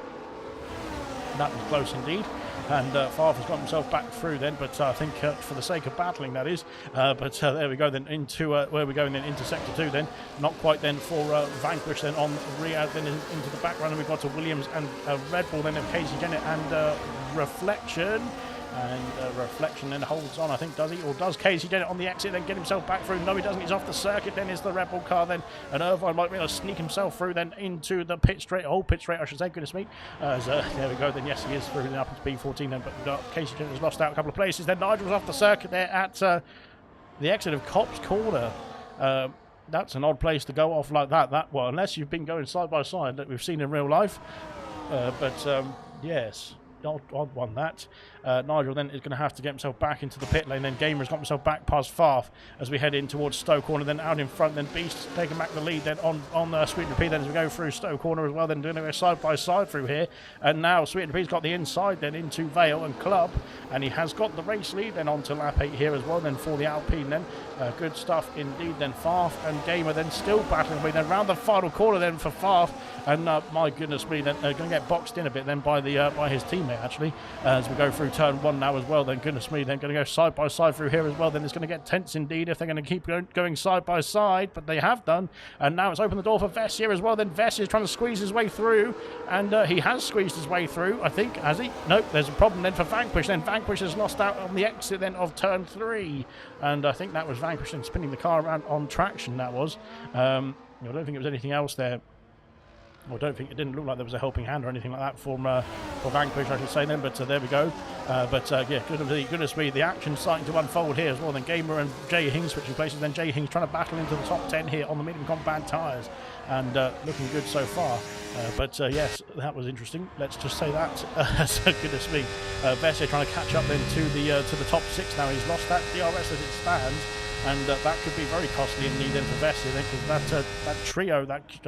Speaker 1: that was close indeed. and Favre has got himself back through then, but I think for the sake of battling, that is. But there we go then into where we're going then into sector 2 then. Not quite then for Vanquish then on Riyadh then into the background, and we've got to Williams and Red Bull then of Casey Jennett and Reflection. And Reflection then holds on, I think, does he? Or does Casey Jennett on the exit then get himself back through? No, he doesn't. He's off the circuit. Then is the Red Bull car then. And Irvine might be able to sneak himself through then into the pit straight. Oh, pit straight, I should say. Goodness me. There we go. Then, yes, he is through then up into P14 then. But Casey Jennett has lost out a couple of places. Then Nigel's off the circuit there at the exit of Copse Corner. That's an odd place to go off like that. Well, unless you've been going side by side that we've seen in real life. Yes. Odd one that. Nigel then is going to have to get himself back into the pit lane. Then Gamer's got himself back past Farf as we head in towards Stowe Corner. Then out in front, then Beast taking back the lead. Then on Sweet and Repeat then as we go through Stowe Corner as well. Then doing it side by side through here. And now Sweet and Repeat's got the inside then into Vale and Club. And he has got the race lead then onto lap 8 here as well. Then for the Alpine then. Good stuff indeed. Then Farf and Gamer then still battling away. Then round the final corner then for Farf. And my goodness me, then going to get boxed in a bit then by his teammate actually. As we go through turn 1 now as well, then goodness me, then going to go side by side through here as well. Then it's going to get tense indeed if they're going to keep going side by side, but they have done. And now it's opened the door for Vess here as well. Then Vess is trying to squeeze his way through, and he has squeezed his way through, I think, has he? Nope, there's a problem then for Vanquish. Then Vanquish has lost out on the exit then of turn 3, and I think that was Vanquish and spinning the car around on traction, that was. I don't think it was anything else there. I don't think it didn't look like there was a helping hand or anything like that for Vanquish, I should say then, but there we go. Yeah, goodness me, the action's starting to unfold here as well. Then Gamer and Jay Hing switching places, then Jay Hing's trying to battle into the top 10 here on the medium compound tyres, and looking good so far. Yes, that was interesting. Let's just say that. So goodness me, Vessi trying to catch up then to the top 6 now. He's lost that DRS as it stands. And that could be very costly indeed then for Vessi, because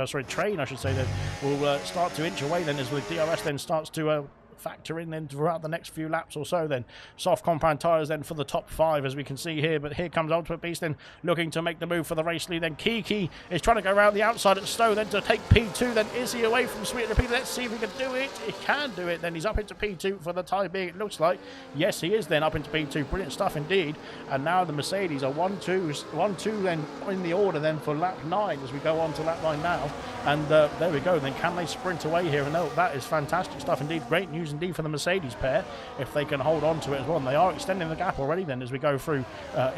Speaker 1: that train I should say, then will start to inch away then as the DRS then starts to factor in then throughout the next few laps or so. Then soft compound tyres then for the top 5 as we can see here, but here comes Ultimate Beast then looking to make the move for the race lead. Then Kiki is trying to go around the outside at Stowe then to take P2. Then is he away from Sweet Repeat? Let's see if he can do it. He can do it. Then he's up into P2 for the time being, it looks like. Yes, he is then up into P2. Brilliant stuff indeed. And now the Mercedes are 1-2 then in the order then for lap 9 as we go on to lap 9 now. And there we go. Then can they sprint away here? And no, that is fantastic stuff indeed. Great news indeed for the Mercedes pair if they can hold on to it as well. And they are extending the gap already then as we go through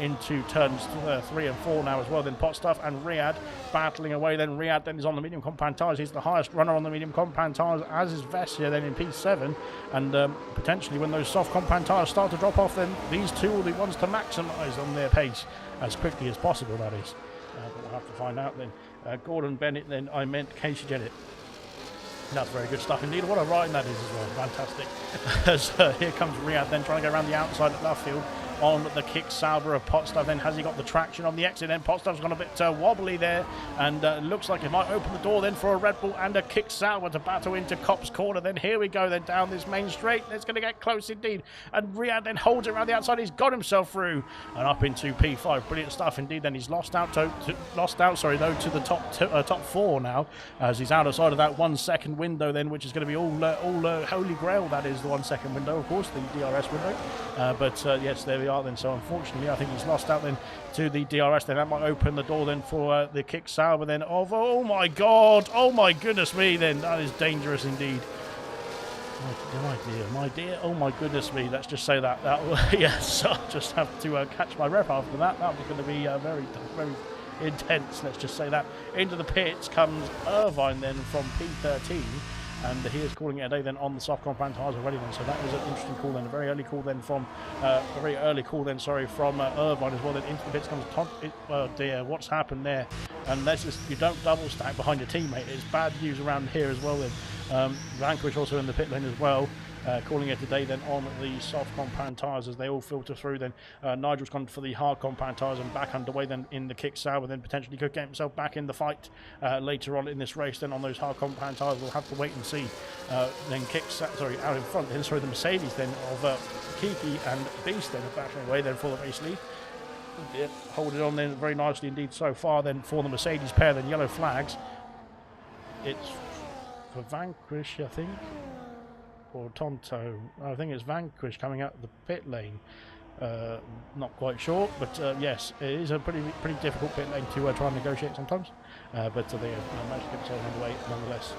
Speaker 1: into turns 3 and 4 now as well. Then Potstuff and Riyadh battling away. Then Riyadh then is on the medium compound tyres. He's the highest runner on the medium compound tyres, as is Vessia then in P7. And potentially when those soft compound tyres start to drop off, then these two will be ones to maximise on their pace as quickly as possible, that is. But we'll have to find out then. Gordon Bennett, then I meant Casey Jennett. That's very good stuff indeed. What a ride that is as well. Fantastic. As here comes Riyadh then trying to go around the outside at left field on the kick Sauber of Potstuff. Then has he got the traction on the exit? Then Potstuff's gone a bit wobbly there, and looks like it might open the door then for a Red Bull and a kick Sauber to battle into Copse Corner. Then here we go then down this main straight. It's going to get close indeed, and Riyadh then holds it around the outside. He's got himself through and up into P5. Brilliant stuff indeed. Then he's lost out to the top 4 now, as he's outside of that 1 second window then, which is going to be all holy grail. That is the 1 second window, of course, the DRS window. Yes, there we are then. So unfortunately I think he's lost out then to the DRS. Then that might open the door then for the kick Sauber then of, oh my god, oh my goodness me, then that is dangerous indeed. My dear, oh my goodness me, let's just say that yes, I'll just have to catch my rep after that. That was going to be very intense, let's just say that. Into the pits comes Irvine then from P13, and he is calling it a day then on the soft compound tyres already then. So that was an interesting call then, a very early call then from from Irvine as well. Then into the pits comes Tom. Oh dear, what's happened there? And that's just, you don't double stack behind your teammate. It's bad news around here as well then. Vanquish also in the pit lane as well. Calling it a day then on the soft compound tyres as they all filter through. Then Nigel's gone for the hard compound tyres and back underway then in the kick Sauber. Then potentially could get himself back in the fight later on in this race. Then on those hard compound tyres, we'll have to wait and see. Then out in front. Then the Mercedes then of Kiki and Beast then battling away then for the race lead. Hold it on then very nicely indeed so far. Then for the Mercedes pair, then yellow flags. It's for Vanquish, I think. or Tonto. I think it's Vanquish coming out of the pit lane. Not quite sure, but yes, it is a pretty difficult pit lane to try and negotiate sometimes. But they have managed to get themselves underway nonetheless.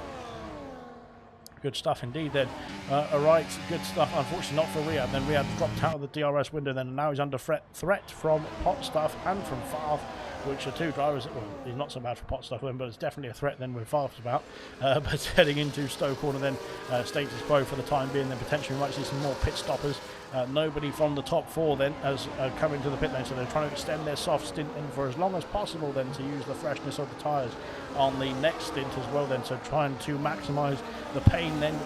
Speaker 1: Good stuff indeed then. Alright, good stuff. Unfortunately not for Riyadh. Then Riyadh dropped out of the DRS window then, and now he's under threat from Pot Stuff and from Favre, which are two drivers. Well, he's not so bad for Pot Stuff then, but it's definitely a threat then with Favre's about. But heading into Stowe Corner then, status quo for the time being, then potentially we might see some more pit stoppers. Nobody from the top four then has come into the pit lane, so they're trying to extend their soft stint in for as long as possible then to use the freshness of the tyres on the next stint as well then, so trying to maximise the pain then,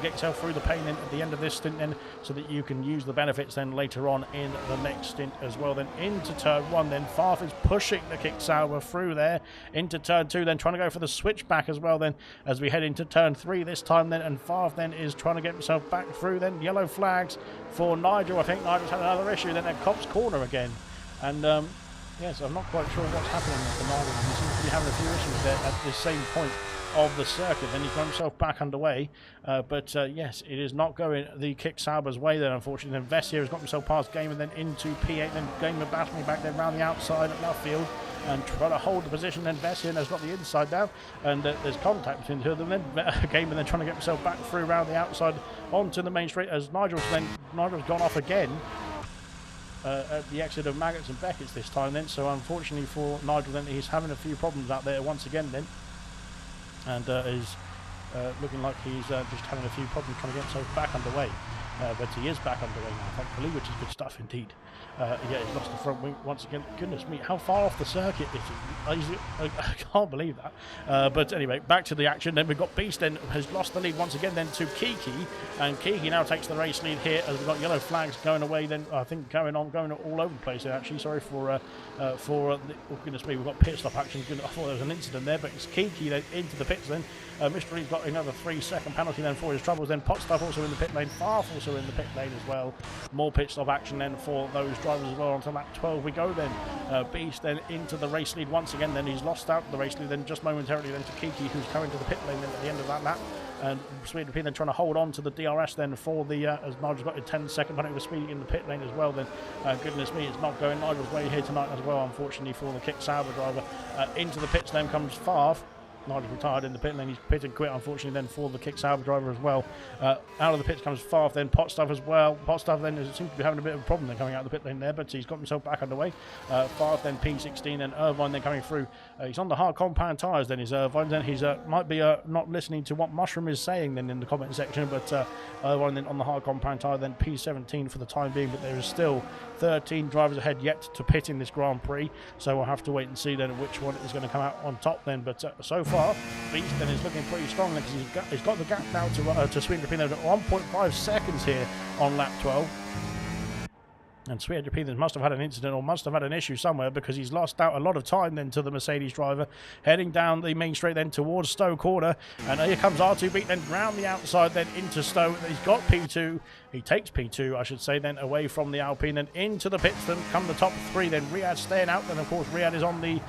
Speaker 1: get yourself through the pain then at the end of this stint then, so that you can use the benefits then later on in the next stint as well then. Into turn one then, Favre is pushing the kick Sauber through there, into turn two then, trying to go for the switchback as well then, as we head into turn three this time then, and Favre then is trying to get himself back through then. Yellow flags for Nigel. I think Nigel's had another issue then at Copse Corner again, and yes, I'm not quite sure what's happening for Nigel. He seems to be having a few issues there at the same point of the circuit. Then he's got himself back underway, but yes, it is not going the kick Sauber's way then, unfortunately. Then Vessier has got himself past Gamer then into P8, then Gamer battling back then round the outside at left field and trying to hold the position. Then Vessier has got the inside down, and there's contact between the two of them. Then Gamer then trying to get himself back through around the outside onto the main straight, as Nigel's gone off again at the exit of Maggots and Beckett's this time then. So unfortunately for Nigel then, he's having a few problems out there once again then, and is looking like he's just having a few problems trying to get himself back underway. But he is back underway now, thankfully, which is good stuff indeed. Yeah, he's lost the front wing once again. Goodness me, how far off the circuit is he? I can't believe that. But anyway, back to the action. Then we've got Beast then has lost the lead once again then to Kiki, and Kiki now takes the race lead here as we've got yellow flags going away then. I think going all over the place there actually. Sorry for oh goodness me, we've got pit stop action. I thought there was an incident there, but it's Kiki then into the pits then. Mr. Lee's got another 3-second penalty then for his troubles. Then Pot Stuff also in the pit lane. Favre also in the pit lane as well. More pit stop action then for those drivers as well. Onto lap 12 we go then. Beast then into the race lead once again. Then he's lost out the race lead then just momentarily then to Kiki, who's coming to the pit lane then at the end of that lap. And Sweden P then trying to hold on to the DRS then for the as Nigel's got a 10-second penalty for speeding in the pit lane as well then. Goodness me, it's not going Nigel's way here tonight as well, unfortunately for the kick Sauber driver. Into the pits then comes Favre. Nigel's retired in the pit lane. He's pit and quit, unfortunately, then for the kick Sauber driver as well. Out of the pits comes Favre, then Pot Stuff as well. Pot Stuff then seems to be having a bit of a problem then coming out of the pit lane there, but he's got himself back underway. Favre then P16, then Irvine then coming through. He's on the hard compound tyres then, is Irvine. Then he's might be not listening to what Mushroom is saying then in the comment section, but Irvine then on the hard compound tyre, then P17 for the time being, but there is still 13 drivers ahead yet to pit in this Grand Prix, so we'll have to wait and see then which one is going to come out on top then. But so far, Beast then is looking pretty strong because he's got the gap now to Sweet Rapino at 1.5 seconds here on lap 12. And Sweet Rapino must have had an incident or must have had an issue somewhere, because he's lost out a lot of time then to the Mercedes driver, heading down the main straight then towards Stowe Corner. And here comes R2B then round the outside then into Stowe. He's got P2. He takes P2, I should say, then away from the Alpine and into the pits. Then come the top three. Then Riyadh staying out. Then, of course, Riyadh is on the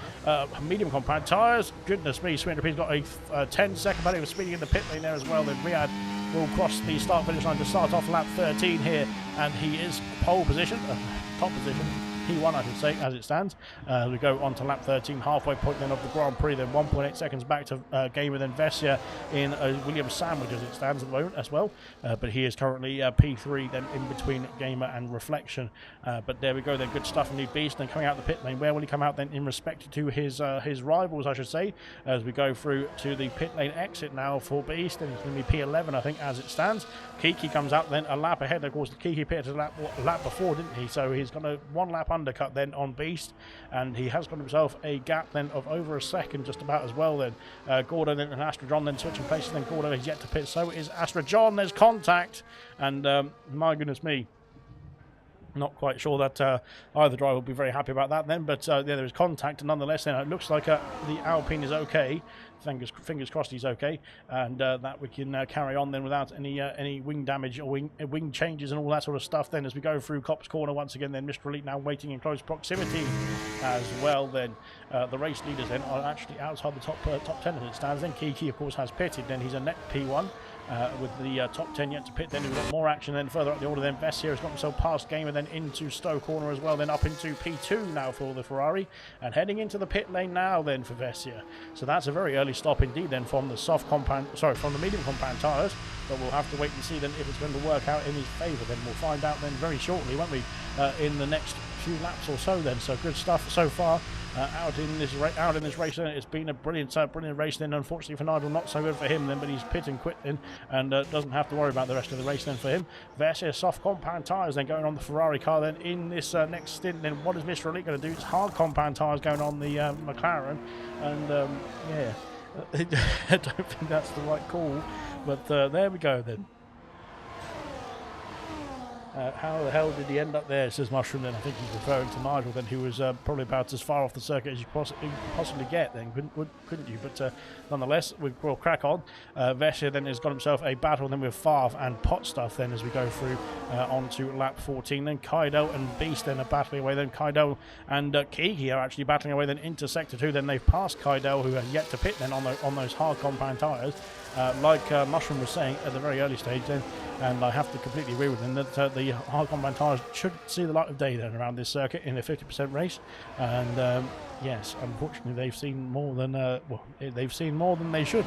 Speaker 1: medium compound tyres. Goodness me, Sweet Rapino's got a 10-second penalty for speeding in the pit lane there as well. Then Riyadh will cross the start-finish line to start off lap 13 here, and he is pole position, top position. P1, I should say, as it stands. We go on to lap 13, halfway point then of the Grand Prix, then 1.8 seconds back to Gamer, then Vessia in Williams Sandwich as it stands at the moment as well. But he is currently P3 then in between Gamer and Reflection. But there we go then, good stuff from New Beast. Then coming out the pit lane, where will he come out then in respect to his rivals, I should say, as we go through to the pit lane exit now for Beast. And it's going to be P11, I think, as it stands. Kiki comes out then a lap ahead. Of course, Kiki pitted a lap before, didn't he? So he's got a 1 lap undercut then on Beast, and he has got himself a gap then of over a second just about as well then. Gordon and Astra John then switching places. Then Gordon is yet to pit, so is Astra John. There's contact, and my goodness me, not quite sure that either driver will be very happy about that then, but yeah, there is contact nonetheless. Then it looks like the Alpine is okay. Fingers crossed he's okay, and that we can carry on then without any wing damage or wing changes and all that sort of stuff. Then as we go through Copse Corner once again, then Mr. Elite now waiting in close proximity as well. Then the race leaders then are actually outside the top 10 as it stands. Then Kiki of course has pitted. Then he's a net P1. with the top 10 yet to pit. Then we've got more action then further up the order. Then Vessia has got himself past Gamer, then into Stowe corner as well, then up into P2 now for the Ferrari, and heading into the pit lane now then for Vessia. So that's a very early stop indeed then from the from the medium compound tyres, but we'll have to wait and see then if it's going to work out in his favour. Then we'll find out then very shortly, won't we, in the next few laps or so then. So good stuff so far. Out in this race, then it's been a brilliant race. Then unfortunately for Nigel, not so good for him then, but he's pit and quit then, and doesn't have to worry about the rest of the race then for him. Vessia soft compound tyres then going on the Ferrari car then in this next stint. Then what is Mr. Elite going to do? It's hard compound tyres going on the McLaren, and yeah, I don't think that's the right call, but there we go then. How the hell did he end up there, says Mushroom then. I think he's referring to Nigel then, who was probably about as far off the circuit as you possibly get then, couldn't you? But nonetheless, we'll crack on. Vessia then has got himself a battle then with Favre and Pot Stuff then as we go through onto lap 14. Then Kaidel and Beast then are battling away. Then Kaidel and Kiki are actually battling away then into Sector 2. Then they've passed Kaidel, who has yet to pit then on those hard compound tyres. Like Mushroom was saying at the very early stage then, and I have to completely agree with him, that the hard compound tyres should see the light of day then around this circuit in a 50% race. And yes, unfortunately they've seen more than they've seen more than they should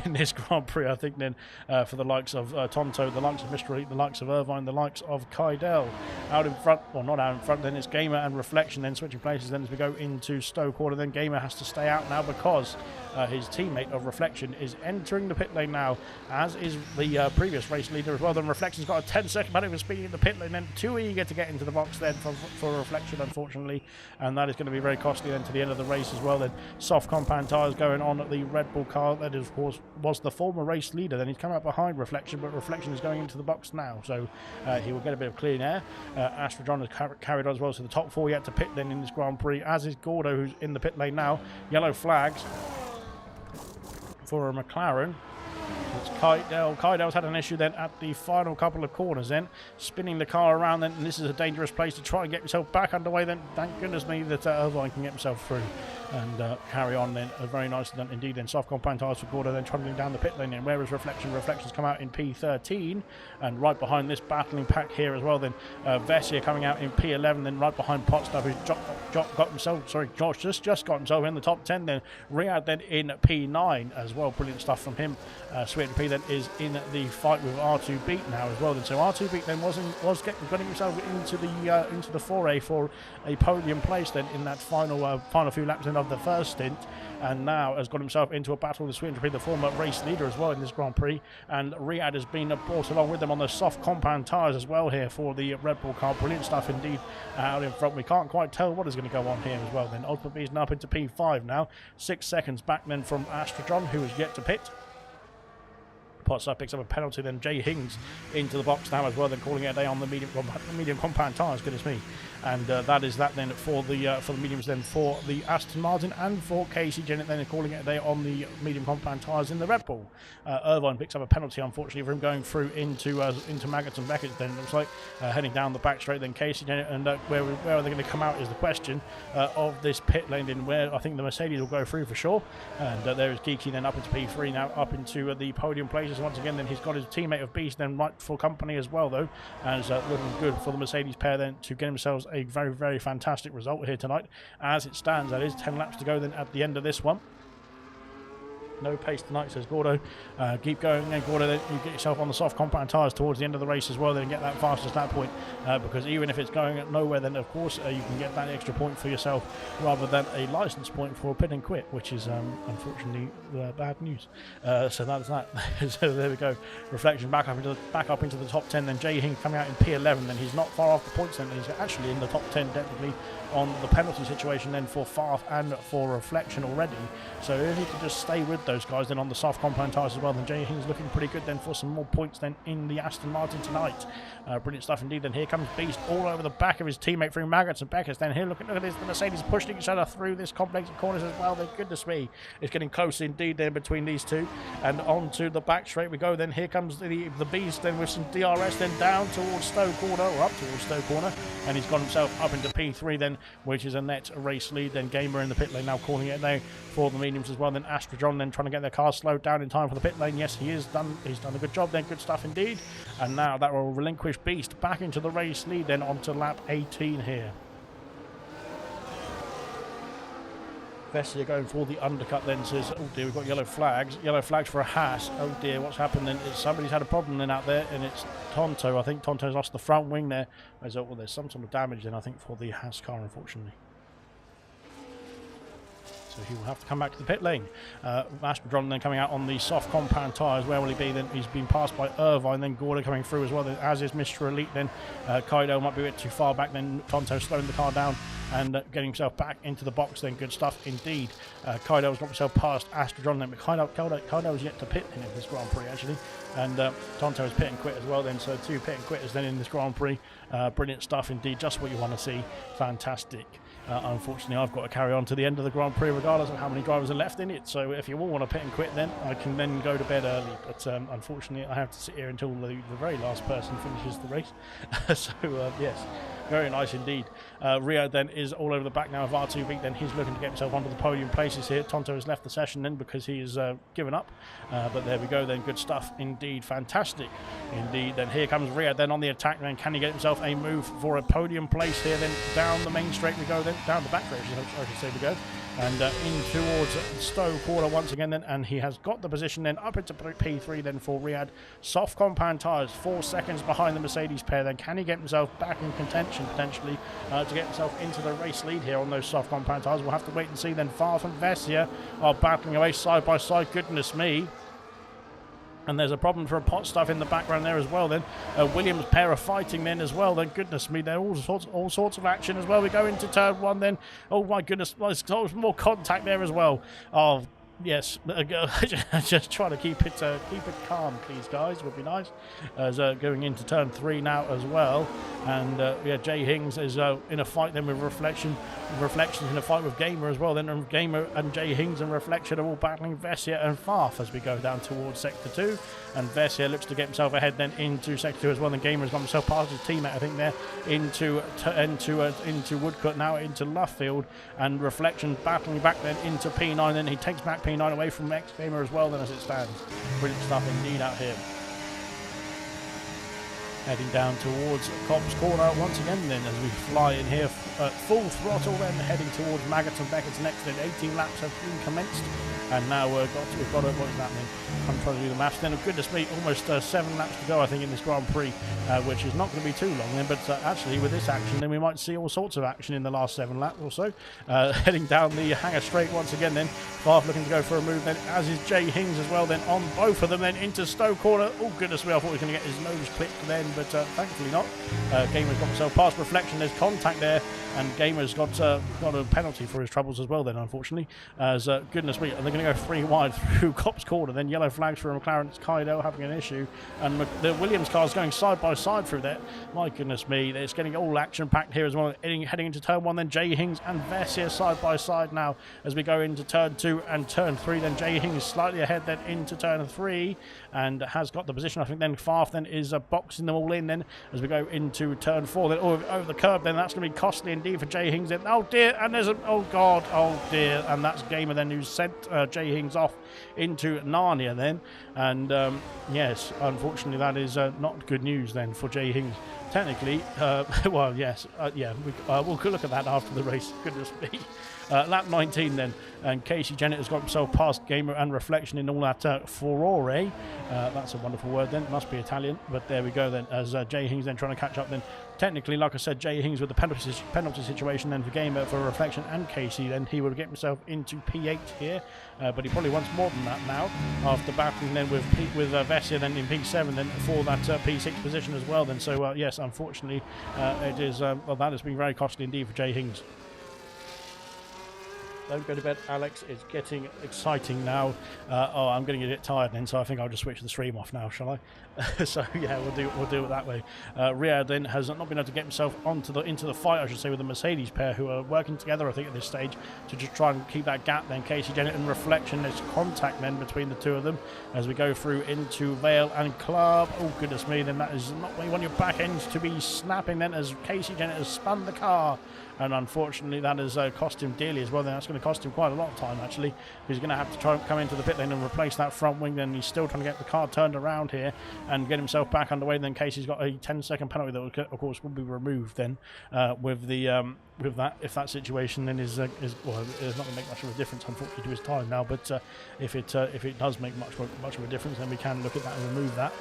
Speaker 1: in this Grand Prix, I think then, for the likes of Tonto, the likes of Mr. Elite, the likes of Irvine, the likes of Kaidel. Out in front, well not out in front, then it's Gamer and Reflection then switching places then as we go into Stowe corner. Then Gamer has to stay out now because his teammate of Reflection is entering the pit lane now, as is the previous race leader as well. Then Reflection's got a 10-second penalty for speeding in the pit lane, then too eager to get into the box then for Reflection, unfortunately, and that is going to be very costly then to the end of the race as well. Then soft compound tyres going on at the Red Bull car that of course was the former race leader. Then he's come out behind Reflection, but Reflection is going into the box now, so he will get a bit of clean air. Astrodron has carried on as well, so the top 4 yet to pit then in this Grand Prix, as is Gordo, who's in the pit lane now. Yellow flags for a McLaren. It's Kaidel. Kaidel's had an issue then at the final couple of corners then, spinning the car around then, and this is a dangerous place to try and get yourself back underway then. Thank goodness me that Irvine can get himself through and carry on then. Very nice then indeed then. Soft compound tyres for Gordo then trundling down the pit lane then. Where is Reflection? Reflection's come out in P13, and right behind this battling pack here as well then, Vessia coming out in P11, then right behind Potstuff, who's just got himself in the top 10 then. Riyadh then in P9 as well. Brilliant stuff from him. Sweet P then is in the fight with R2 Beat now as well. Then so R2 Beat then was getting himself into the foray for a podium place then in that final few laps then of the first stint, and now has got himself into a battle with Sweet P, the former race leader as well in this Grand Prix, and Riyadh has been brought along with them on the soft compound tyres as well here for the Red Bull car. Brilliant stuff indeed out in front. We can't quite tell what is going to go on here as well then. Ultimate Beast now up into P5 now, 6 seconds back then from Astrodron, who is yet to pit. Pottside picks up a penalty, then Jay Hings into the box now as well, then calling it a day on the medium compound tyres, goodness me. And that is that then for the mediums then for the Aston Martin, and for Casey Jennett then calling it a day on the medium compound tyres in the Red Bull. Irvine picks up a penalty, unfortunately, for him going through into Maggots and Beckett then, it looks like, heading down the back straight. Then Casey Jennett, and where are they going to come out is the question of this pit lane, in where I think the Mercedes will go through for sure. And there is Geeky then up into P3 now, up into the podium places once again. Then he's got his teammate of Beast then right for company as well though, and it's looking good for the Mercedes pair then to get themselves a very, very fantastic result here tonight. As it stands, that is 10 laps to go then at the end of this one. No pace tonight, says Gordo. Keep going then, Gordo. Then you get yourself on the soft compound tyres towards the end of the race as well, then get that fastest lap point, because even if it's going at nowhere, then of course you can get that extra point for yourself rather than a license point for a pit and quit, which is unfortunately bad news. So that's that. So there we go. Reflection back up into the top 10. Then Jay Hing coming out in P11. Then he's not far off the points. Then he's actually in the top 10 technically on the penalty situation then for Farf and for Reflection already. So if he could just stay with those guys then on the soft compound tyres as well, then Jay Hing's looking pretty good then for some more points then in the Aston Martin tonight. Brilliant stuff indeed. Then here comes Beast all over the back of his teammate through Maggots and Beckett. Then here, look at this, the Mercedes pushing each other through this complex of corners as well. Then goodness me, it's getting close indeed then between these two, and onto the back straight we go. Then here comes the Beast then with some DRS then down towards Stowe corner, or up towards Stowe corner, and he's got himself up into P3 then, which is a net race lead. Then Gamer in the pit lane now calling it now for the mediums as well. Then Astrodron then trying to get their car slowed down in time for the pit lane. Yes, he's done a good job then, good stuff indeed. And now that will relinquish Beast back into the race lead then onto lap 18 here. Vessia going for the undercut then says, oh dear, we've got yellow flags for a Haas. Oh dear, what's happened then? Somebody's had a problem then out there, and it's Tonto. I think Tonto's lost the front wing there. Well, there's some sort of damage then, I think, for the Haas car, unfortunately. So he will have to come back to the pit lane. Astrodron then coming out on the soft compound tyres. Where will he be then? He's been passed by Irvine, then Gorda coming through as well, then, as is Mr. Elite then. Kaido might be a bit too far back, then Tonto slowing the car down and getting himself back into the box then. Good stuff indeed. Kaido's got himself past Astrodron then, but Kaido's yet to pit in this Grand Prix actually. And Tonto's pit and quit as well then, so 2 pit and quitters then in this Grand Prix. Brilliant stuff indeed, just what you want to see. Fantastic. Unfortunately, I've got to carry on to the end of the Grand Prix regardless of how many drivers are left in it. So if you all want to pit and quit, then I can then go to bed early. But unfortunately, I have to sit here until the very last person finishes the race. So yes, very nice indeed. Rio then is all over the back now of R2B. Then he's looking to get himself onto the podium places here. Tonto has left the session then because he is given up. But there we go then. Good stuff indeed. Fantastic indeed. Then here comes Rio then on the attack. Then can he get himself a move for a podium place here? Then down the main straight we go then. Down the back straight, I should say we go. And in towards Stowe Quarter once again then, and he has got the position then up into P3 then for Riyadh. Soft compound tyres, 4 seconds behind the Mercedes pair then. Can he get himself back in contention potentially to get himself into the race lead here on those soft compound tyres? We'll have to wait and see then. Farf and Vessia are battling away side by side, goodness me. And there's a problem for a pot stuff in the background there as well then. Williams pair are fighting then as well then. Goodness me, there are all sorts of action as well. We go into turn 1 then. Oh my goodness, there's more contact there as well. Oh yes, just trying to keep it calm, please, guys. Would be nice. As going into turn 3 now as well, and yeah, Jay Hings is in a fight then with Reflection. Reflection's in a fight with Gamer as well. Then Gamer and Jay Hings and Reflection are all battling Vessia and Farf as we go down towards Sector 2. And Vessia looks to get himself ahead then into Sector 2 as well. Then Gamer's got himself past his teammate, I think, there into Woodcut, now into Luffield, and Reflection battling back then into P9. Then he takes back P9 away from X Gamer as well then as it stands. Brilliant stuff indeed out here. Heading down towards Cops Corner once again then as we fly in here at full throttle then, heading towards Maggots and Beckett's next then. 18 laps have been commenced, and now we've got what is that then? I'm trying to do the maths then. Oh, goodness me, almost 7 laps to go I think in this Grand Prix, which is not going to be too long then, but actually with this action then we might see all sorts of action in the last 7 laps or so. Heading down the Hangar Straight once again then. Farf looking to go for a move then, as is Jay Hings as well then, on both of them then into Stowe Corner. Oh goodness me, I thought he was going to get his nose clipped then, but thankfully not. Gamer's got himself past Reflection. There's contact there, and Gamer's got a penalty for his troubles as well then, unfortunately. As goodness me, and they're going to go 3 wide through Cops Corner. Then yellow flags for McLaren's Kaido having an issue, and the Williams car's going side by side through there. My goodness me, it's getting all action packed here as well. Heading into turn 1 then, Jay Hings and Vessia side by side now as we go into turn 2 and turn 3. Then Jay Hings slightly ahead then into turn 3 and has got the position. I think then Farf then is boxing them all in then as we go into turn 4 then over the curb. Then that's going to be costly indeed for Jay Hings then. Oh dear, and there's a oh dear, and that's Gamer then who's sent Jay Hings off into Narnia then. And yes, unfortunately that is not good news then for Jay Hings. Technically, well, yes, yeah, we'll look at that after the race. Goodness me. Lap 19 then, and Casey Jennett has got himself past Gamer and Reflection in all that furore. That's a wonderful word then, it must be Italian, but there we go then, as Jay Hings then trying to catch up then. Technically, like I said, Jay Hings with the penalty situation then for Gamer, for Reflection and Casey, then he would get himself into P8 here, but he probably wants more than that now, after battling then with Vessia then in P7 then for that P6 position as well then. So yes, unfortunately, it is, well, that has been very costly indeed for Jay Hings. Don't go to bed, Alex. It's getting exciting now. Oh, I'm getting a bit tired then, so I think I'll just switch the stream off now, shall I? So yeah, we'll do it that way. Riyadh then has not been able to get himself into the fight, I should say, with the Mercedes pair who are working together, I think, at this stage to just try and keep that gap. Then Casey Jennett and Reflection. There's contact then between the two of them as we go through into Vale and Club. Oh goodness me! Then that is not where you want your back ends to be snapping. Then as Casey Jennett has spun the car. And unfortunately, that has cost him dearly as well. Then that's going going to cost him quite a lot of time, actually. He's going to have to try and come into the pit lane and replace that front wing. Then he's still trying to get the car turned around here and get himself back underway. Then in case he's got a 10-second penalty that, of course, will be removed then with that. If that situation then is well, it's not going to make much of a difference, unfortunately, to his time now. But if it does make much of a difference, then we can look at that and remove that,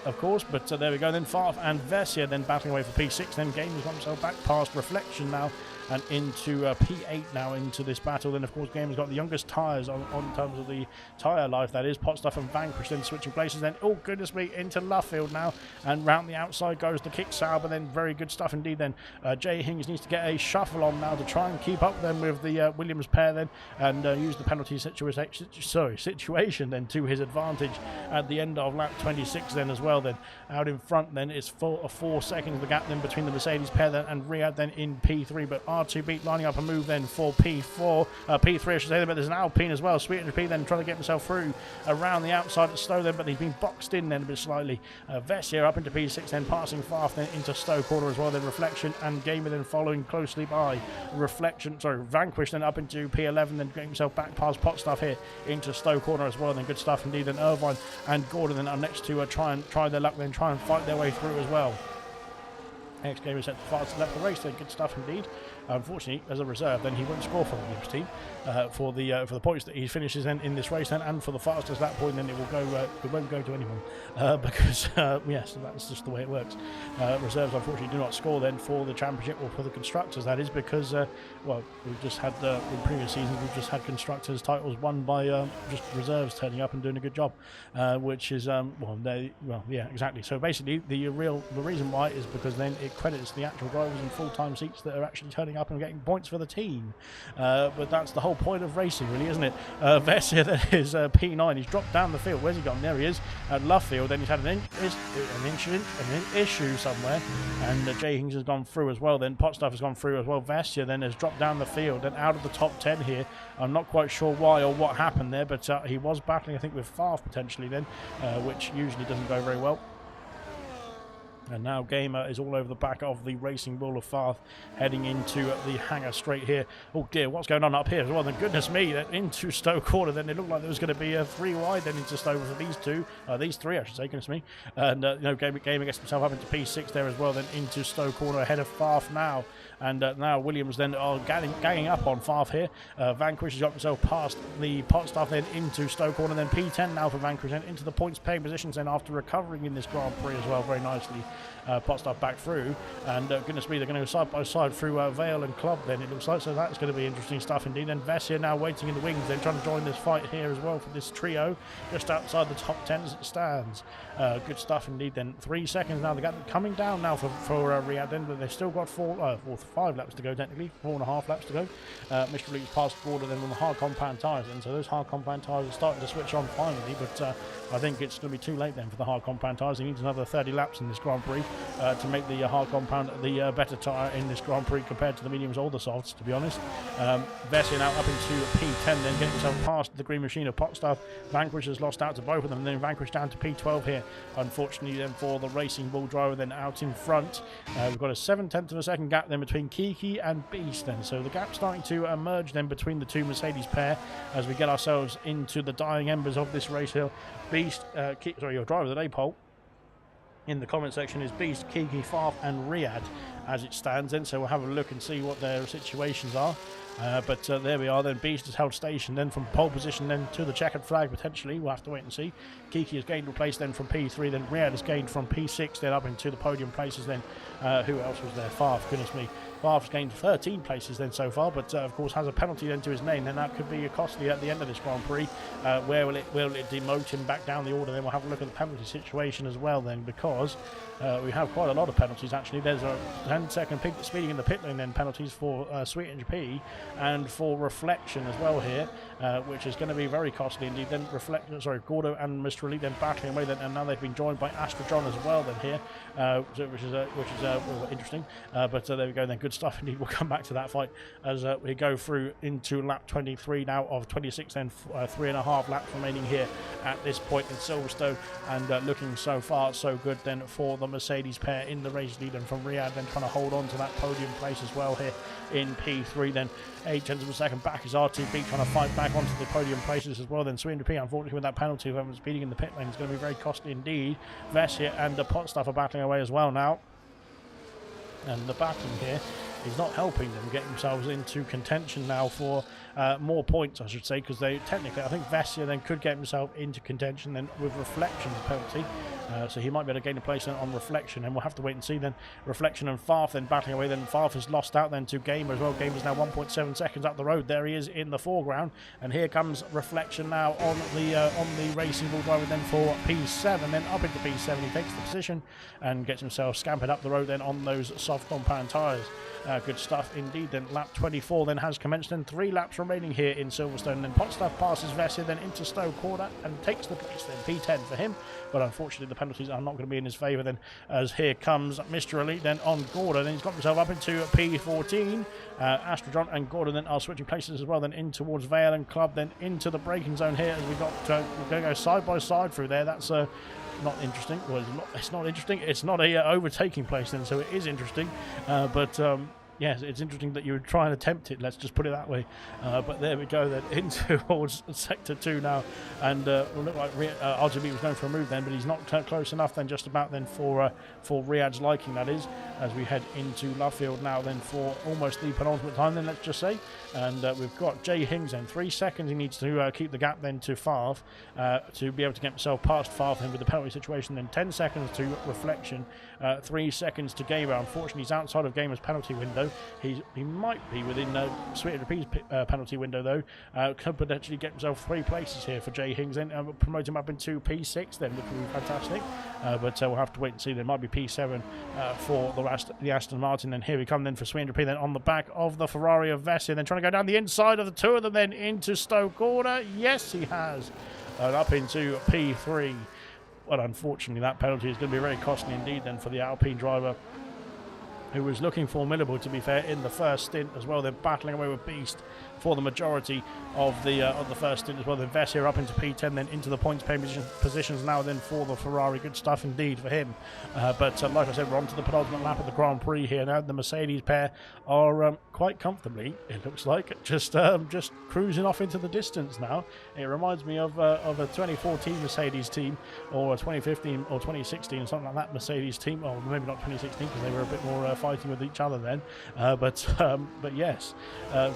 Speaker 1: of course. But there we go. Then Farf and Vessia then battling away for P6. Then Game has got himself back past Reflection now and into P8 now into this battle. Then, of course, Game has got the youngest tyres on terms of the tyre life, that is. Potstuff and Vanquish then switching places. Then, oh, goodness me, into Luffield now. And round the outside goes the Kick Sauber. Then, very good stuff indeed. Then, Jay Hings needs to get a shuffle on now to try and keep up then with the Williams pair then and use the penalty situation then to his advantage at the end of lap 26 then as well. Then, out in front then, it's 4 seconds the gap then between the Mercedes pair then and Riyadh then in P3. But R2 Beat lining up a move then for P3 I should say, but there's an Alpine as well. Sweet P then trying to get himself through around the outside at Stowe then, but he's been boxed in then a bit slightly. Vessia up into P6 then, passing Farf then into Stowe corner as well. Then Reflection and Gamer then following closely by Vanquish then up into P11, then getting himself back past Potstuff here into Stowe corner as well. Then good stuff indeed. Then Irvine and Gordon then are next to try their luck, then try and fight their way through as well. Next game is set to fast left the race, then good stuff indeed. Unfortunately, as a reserve, then he won't score for the Williams team for the points that he finishes in this race, then, and for the fastest lap point, then it won't go to anyone because yes, that's just the way it works. Reserves unfortunately do not score then for the championship or for the constructors. That is because well, we've just had in previous seasons we've just had constructors titles won by just reserves turning up and doing a good job, which is yeah, exactly. So basically, the reason why is because then it credits the actual drivers in full-time seats that are actually turning up and getting points for the team. But that's the whole point of racing, really, isn't it? Vessia, that is P9. He's dropped down the field. Where's he gone? There he is at Luffield. Then he's had an issue somewhere, and Jay Hings has gone through as well. Then Potstuff has gone through as well. Vessia then has dropped down the field and out of the top 10 here. I'm not quite sure why or what happened there, but he was battling, I think, with Farf potentially then, which usually doesn't go very well. And now Gamer is all over the back of the Racing Bull of Farth, heading into the hangar straight here. Oh dear, what's going on up here as well? Then goodness me, into Stowe corner. Then it looked like there was going to be a 3 wide then into Stowe for these three, I should say. Goodness me. And Gamer gets himself up into P6 there as well. Then into Stowe corner ahead of Farth now. And now Williams then are ganging up on Farf here. Vanquish has got himself past the Potstuff then into Stowe corner. Then P10 now for Vanquish then into the points paying positions then after recovering in this Grand Prix as well very nicely. Potstuff back through, and goodness me, they're going to go side by side through Vale and Club then, it looks like, so that's going to be interesting stuff indeed. And Vessia now waiting in the wings, then trying to join this fight here as well for this trio, just outside the top 10 as it stands. Good stuff indeed. Then 3 seconds now, they got coming down now for Riyadh then, but they've still got 5 laps to go technically, 4.5 laps to go. Mr. Lee's past border then on the hard compound tyres then, so those hard compound tyres are starting to switch on finally, but I think it's going to be too late then for the hard compound tyres. He needs another 30 laps in this Grand Prix to make the hard compound the better tyre in this Grand Prix compared to the mediums or the softs, to be honest. Vessia now up into P10 then, getting himself past the green machine of Potstuff. Vanquish has lost out to both of them, and then Vanquish down to P12 here, unfortunately then for the Racing Bull driver then out in front. We've got a 7/10 of a second gap then between Kiki and Beast then, so the gap's starting to emerge then between the two Mercedes pair as we get ourselves into the dying embers of this race here. Beast, your driver of the day poll in the comment section is Beast, Kiki, Farf and Riyadh as it stands then, so we'll have a look and see what their situations are. But there we are then. Beast has held station then from pole position then to the checkered flag potentially. We'll have to wait and see. Kiki has gained a place then from P3, then Riyadh has gained from P6 then up into the podium places then. Who else was there? Farf, goodness me. Farf's gained 13 places then so far, but of course has a penalty then to his name. Then that could be costly at the end of this Grand Prix. Where will it demote him back down the order? Then we'll have a look at the penalty situation as well then, because we have quite a lot of penalties actually. There's a 10-second speeding in the pit lane then penalties for Sweet HP and for Reflection as well here, which is going to be very costly indeed. Then Gordo and Mr. Elite then battling away then, and now they've been joined by Astra John as well then here, which is interesting. But there we go then. Good stuff indeed. We'll come back to that fight as we go through into lap 23 now of 26 and 3.5 laps remaining here at this point in Silverstone, and looking so far so good then for the Mercedes pair in the race lead, and from Riyadh then trying to hold on to that podium place as well here in P3. Then 0.8 of a second back is R2B trying to fight back onto the podium places as well. Then 300p, unfortunately, with that penalty, whoever's speeding in the pit lane is going to be very costly indeed. Vessia and the pot stuff are battling away as well now. And the battling here is not helping them get themselves into contention now for more points, I should say, because they technically, I think Vessia then could get himself into contention then with Reflection's penalty. So he might be able to gain a place on Reflection, and we'll have to wait and see then. Reflection and Farf then battling away. Then Farf has lost out then to Gamer as well. Gamer's now 1.7 seconds up the road. There he is in the foreground, and here comes Reflection now on the Racing Bull driver then for P7. Then up into P7, he takes the position and gets himself scampered up the road then on those soft compound tyres. Good stuff indeed. Then lap 24 then has commenced, and 3 laps remaining here in Silverstone. Then Potstaff passes Vessia then into Stowe Corner and takes the place then. P10 for him, but unfortunately the penalties are not going to be in his favour then, as here comes Mr. Elite then on Gordon. Then he's got himself up into P14. Astrojon and Gordon then are switching places as well, then in towards Vale and Club, then into the braking zone here as we're going to go side by side through there. That's not interesting. Well, it's not interesting. It's not a overtaking place then, so it is interesting. Yes, it's interesting that you would try and attempt it, let's just put it that way. But there we go then, into towards Sector 2 now. And it looked like RGB was going for a move then, but he's not close enough then, just about then for Riyadh's liking, that is, as we head into Lovefield now then for almost the penultimate time then, let's just say. And we've got Jay Hings then, 3 seconds he needs to keep the gap then to Favre to be able to get himself past Favre then with the penalty situation. Then 10 seconds to Reflection, 3 seconds to Gamer. Unfortunately, he's outside of Gamer's penalty window. He might be within Sweet Repeat's penalty window though. Could potentially get himself 3 places here for Jay Hings then, and promote him up into P6 then, which would be fantastic. But we'll have to wait and see. There might be P7 for the Aston Martin. Then here we come then for Sweet Repeat then on the back of the Ferrari of Vessia, then trying to go down the inside of the 2 of them then into Stowe Corner. Yes, he has. And up into P3. Well, unfortunately, that penalty is going to be very costly indeed then for the Alpine driver, who was looking formidable, to be fair, in the first stint as well. They're battling away with Beast for the majority of the first stint as well. Then Vessia up into P10, then into the points paying positions now then for the Ferrari. Good stuff indeed for him. But like I said, we're on to the penultimate lap of the Grand Prix here now. The Mercedes pair are quite comfortably, it looks like, just cruising off into the distance now. It reminds me of a 2014 Mercedes team, or a 2015 or 2016, something like that Mercedes team. Or maybe not 2016, because they were a bit more fighting with each other then. But yes,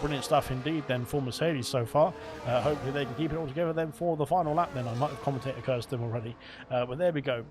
Speaker 1: brilliant stuff indeed then for Mercedes so far. Hopefully they can keep it all together then for the final lap then. I might have commentator cursed them already, but there we go.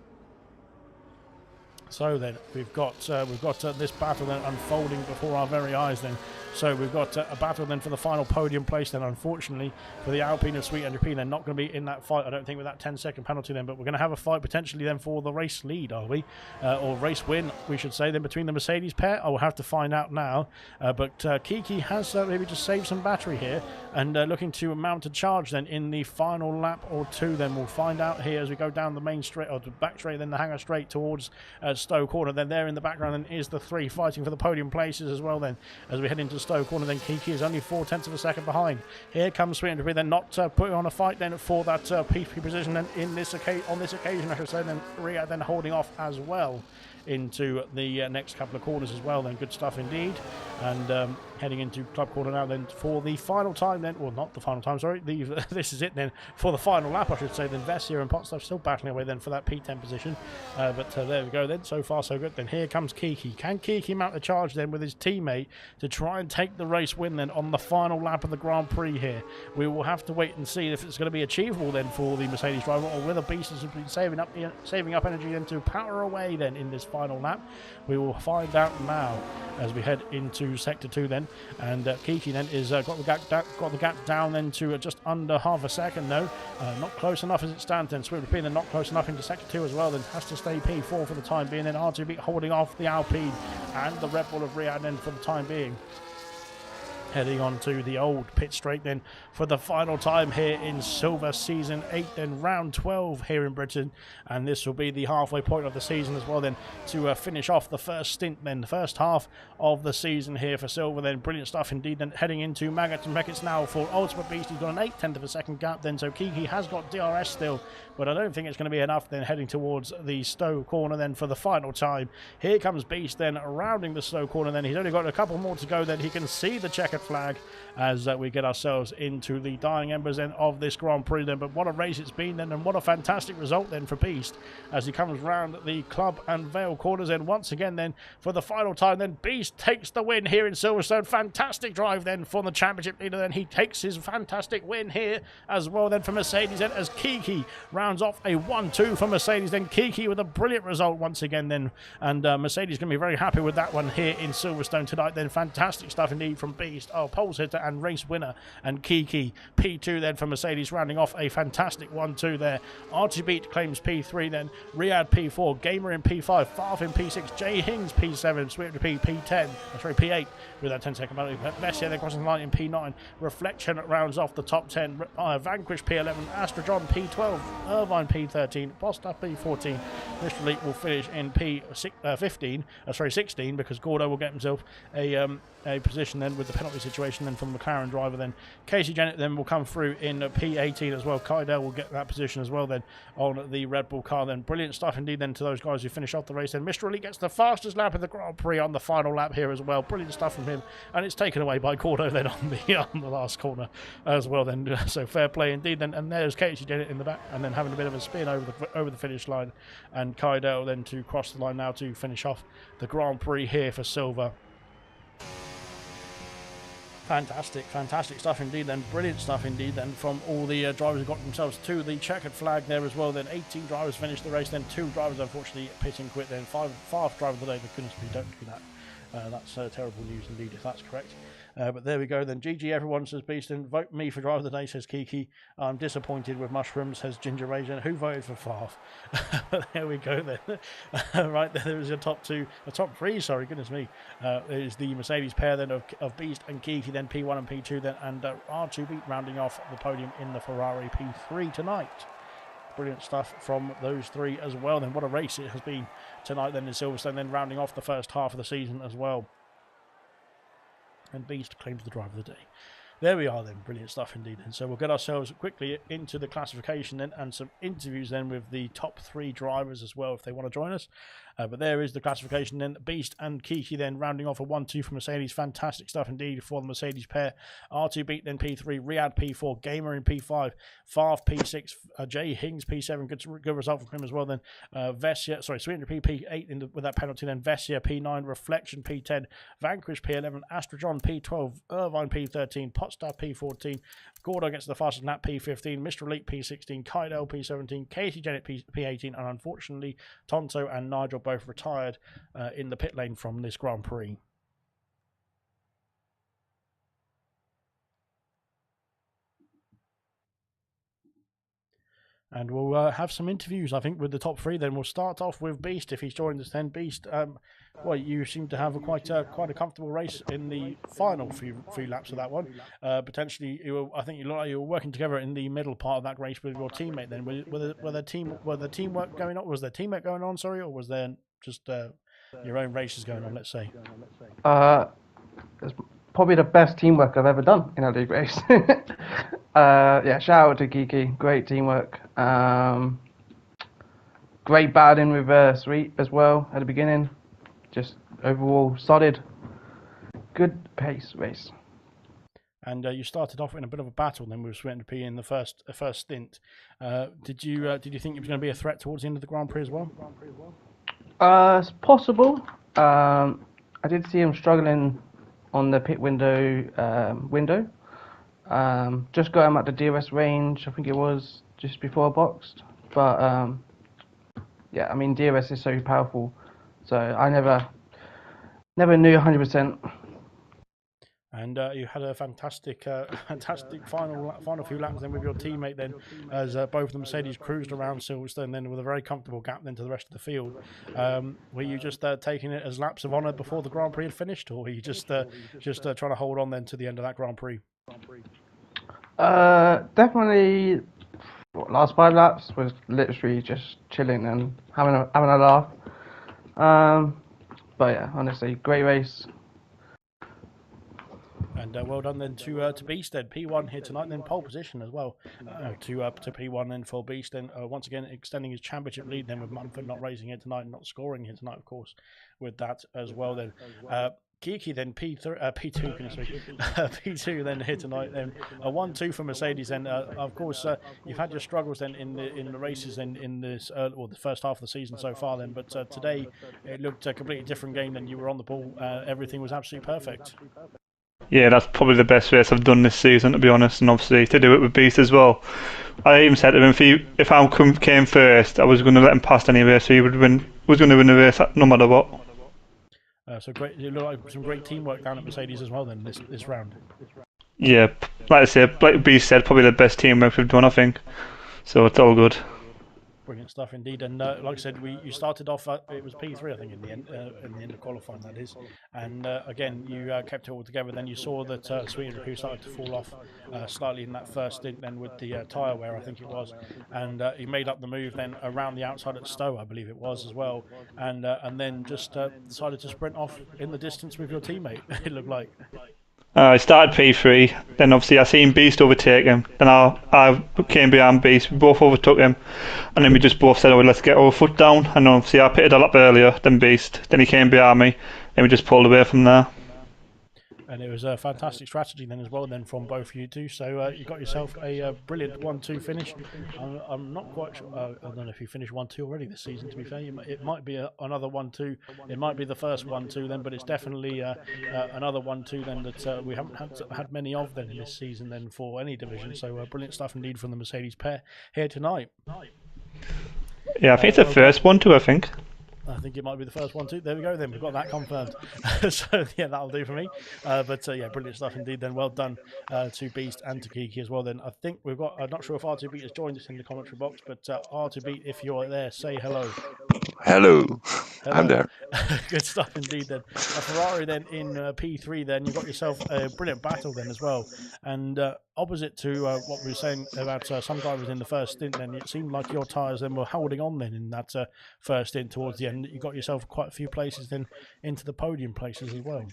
Speaker 1: So then we've got this battle then unfolding before our very eyes then. So we've got a battle then for the final podium place then. Unfortunately for the Alpine of Sweet Andrew P, they're not going to be in that fight, I don't think, with that 10-second penalty then, but we're going to have a fight potentially then for the race lead, are we? Or race win, we should say, then between the Mercedes pair. I will have to find out now. But Kiki has maybe just saved some battery here and looking to mount a charge then in the final lap or 2 then. We'll find out here as we go down the main straight, or the back straight, then the hangar straight towards Stowe Corner. Then there in the background then is the 3 fighting for the podium places as well then, as we head into Stowe Corner. Then Kiki is only 0.4 of a second behind. Here comes Sweet Andrew, then not putting on a fight then for that P3 position then on this occasion, I should say. Then Riyadh then holding off as well into the next couple of corners as well then. Good stuff indeed. And heading into Club Corner now then for the final time then, well, not the final time, sorry, this is it then for the final lap, I should say. Then Vessia and Potstuff still battling away then for that P10 position. But there we go then, so far so good. Then here comes Kiki. Can Kiki mount a charge then with his teammate to try and take the race win then on the final lap of the Grand Prix here? We will have to wait and see if it's going to be achievable then for the Mercedes driver, or whether Beast has been saving up energy then to power away then in this final lap. We will find out now as we head into Sector 2 then. And Kiki then is got the gap down then to just under half a second though. Not close enough as it stands then. Sweet Repeat then not close enough into Sector 2 as well, then has to stay P4 for the time being. Then R2B holding off the Alpine and the Red Bull of Riyadh then for the time being. heading on to the old pit straight then for the final time here in Silver Season 8, then round 12 here in Britain, and this will be the halfway point of the season as well then to finish off the first stint then, the first half of the season here for Silver then. Brilliant stuff indeed then, heading into Maggots and Beckets now for Ultimate Beast. He's got an 8/10 of a second gap then, so Kiki has got DRS still, but I don't think it's going to be enough then, heading towards the Stowe corner then for the final time. Here comes Beast then rounding the Stowe corner then. He's only got a couple more to go then. He can see the checkered flag as we get ourselves into the dying embers then of this Grand Prix then. But what a race it's been then, and what a fantastic result then for Beast as he comes round the Club and Vale corners then once again then for the final time. Then Beast takes the win here in Silverstone. Fantastic drive then for the championship leader then. He takes his fantastic win here as well then for Mercedes then, as Kiki rounds off a 1-2 for Mercedes then. Kiki with a brilliant result once again then, and Mercedes going to be very happy with that one here in Silverstone tonight then. Fantastic stuff indeed from Beast. Oh, poles hitter and race winner, and Kiki P2 then for Mercedes, rounding off a fantastic 1-2 there. R2 Beat claims P3 then, Riyadh P4, Gamer in P5, Farf in P6, Jay Hings P7, Swift P10, sorry P8 with that 10-second penalty. Vessia then crossing the line in P9, Reflection rounds off the top 10, Vanquish P11, Astra John P12, Irvine P13, Bosta P14. Mr. Elite will finish in P16 because Gordo will get himself a position then with the penalty situation then from the McLaren driver then. Casey Jennett then will come through in P18 as well. Kydell will get that position as well then on the Red Bull car then. Brilliant stuff indeed then to those guys who finish off the race then. Mr. Elite gets the fastest lap of the Grand Prix on the final lap here as well. Brilliant stuff from him, and it's taken away by Gordo then on the last corner as well then. So fair play indeed then. And there's Casey Jennett in the back, and then having a bit of a spin over the finish line, and Kydell then to cross the line now to finish off the Grand Prix here for Silver. Fantastic stuff indeed then. Brilliant stuff indeed then from all the drivers who got themselves to the checkered flag there as well then. 18 drivers finished the race then, 2 drivers unfortunately pit and quit then. 5 driver of the day, for goodness me, don't do that. That's terrible news indeed if that's correct. But there we go then. GG everyone, says Beeston. Vote me for driver of the day, says Kiki. I'm disappointed with mushrooms, says Ginger Raisin. Who voted for Farf? There we go then. Right, there is a top 3, sorry, goodness me. Is the Mercedes pair then of Beast and Kiki, then P1 and P2 then, and R2 Beat rounding off the podium in the Ferrari P3 tonight. Brilliant stuff from those 3 as well then. What a race it has been tonight then in Silverstone, then rounding off the first half of the season as well. And Beast claims the driver of the day. There we are then, brilliant stuff indeed. And so we'll get ourselves quickly into the classification then, and some interviews then with the top 3 drivers as well if they want to join us. But there is the classification then. Beast and Kiki then rounding off a 1-2 for Mercedes. Fantastic stuff indeed for the Mercedes pair. R2 Beat then P3, Riyadh P4, Gamer in P5, Farf P6, Jay Hings P7. Good result from him as well then. Vessia, sorry, Sweetener P8 with that penalty then. Vessia P9, Reflection P10, Vanquish P11, Astra John P12, Irvine P13, Potstar P14, Gordo gets the fastest lap P15, Mr. Elite P16, Kydell P17, Casey Jennett P18, and unfortunately Tonto and Nigel both retired in the pit lane from this Grand Prix. And we'll have some interviews, I think, with the top 3. Then we'll start off with Beast if he's joined us. Then Beast, well, you seem to have quite a comfortable race in the final few laps of that one. Potentially, I think you were working together in the middle part of that race with your teammate. Then were the teamwork going on? Was there teamwork going on? Sorry, or was there just your own races going on? Let's say.
Speaker 2: It's probably the best teamwork I've ever done in a league race. Yeah, shout out to Kiki. Great teamwork. Great battling with Sweet as well at the beginning. Just overall solid, good pace race.
Speaker 1: And you started off in a bit of a battle then with Sweet P in the first stint. Did you think it was going to be a threat towards the end of the Grand Prix as well?
Speaker 2: It's possible. I did see him struggling on the pit window. Just got him at the DRS range. I think it was just before I boxed. But yeah, I mean DRS is so powerful, so I never knew 100%.
Speaker 1: and you had a fantastic final few laps then with your teammate then, as both the Mercedes cruised around Silverstone then with a very comfortable gap then to the rest of the field. Were you just taking it as laps of honour before the Grand Prix had finished, or were you just trying to hold on then to the end of that Grand Prix?
Speaker 2: Definitely. Last 5 laps was literally just chilling and having a laugh. But yeah, honestly, great race.
Speaker 1: And well done then to Beast then, P1 here tonight, then pole position as well to P1 then for Beast, then once again extending his championship lead then with Mumford not racing here tonight, not scoring here tonight, of course, with that as well then. Kiki then P2 P2 then here tonight then a 1-2 for Mercedes then of course you've had your struggles then in the races then in this or the first half of the season so far then, but today it looked a completely different game than you were on the ball. Everything was absolutely perfect.
Speaker 3: Yeah, that's probably the best race I've done this season, to be honest, and obviously to do it with Beast as well. I even said to him, if I came first, I was going to let him pass anyway, so he was going to win the race no matter what.
Speaker 1: So great! You look like some great teamwork down at Mercedes as well then this round.
Speaker 3: Yeah, like I said, like Beast said, probably the best teamwork we've done, I think. So it's all good.
Speaker 1: Brilliant stuff indeed, and like I said, you started off. It was P3, I think, in the end of qualifying, that is. And again, you kept it all together. Then you saw that Sweden, who started to fall off slightly in that first stint, then with the tyre wear, I think it was, and he made up the move then around the outside at Stowe, I believe it was as well, and then just decided to sprint off in the distance with your teammate. It looked like.
Speaker 3: I started P3, then obviously I seen Beast overtake him, then I came behind Beast, we both overtook him, and then we just both said, oh, let's get our foot down, and obviously I pitted a lap earlier than Beast, then he came behind me, and we just pulled away from there.
Speaker 1: And it was a fantastic strategy then as well then from both you two. So you got yourself a brilliant 1-2 finish. I'm not quite sure. I don't know if you finished 1-2 already this season, to be fair. It might be another 1-2. It might be the first 1-2 then, but it's definitely another 1-2 then that we haven't had many of then in this season then for any division. So brilliant stuff indeed from the Mercedes pair here tonight.
Speaker 3: Yeah, I think it's the first 1-2, I think.
Speaker 1: I think it might be the first 1-2. There we go then. We've got that confirmed. So, yeah, that'll do for me. But, yeah, brilliant stuff indeed then. Well done to Beast and to Kiki as well then. I think we've got, I'm not sure if R2Beat has joined us in the commentary box, but R2Beat, if you're there, say hello.
Speaker 4: Hello. I'm there.
Speaker 1: Good stuff indeed then. Ferrari then in P3 then, you've got yourself a brilliant battle then as well. And opposite to what we were saying about some drivers in the first stint then, it seemed like your tyres then were holding on then in that first stint towards the end. You got yourself quite a few places then into the podium places as well.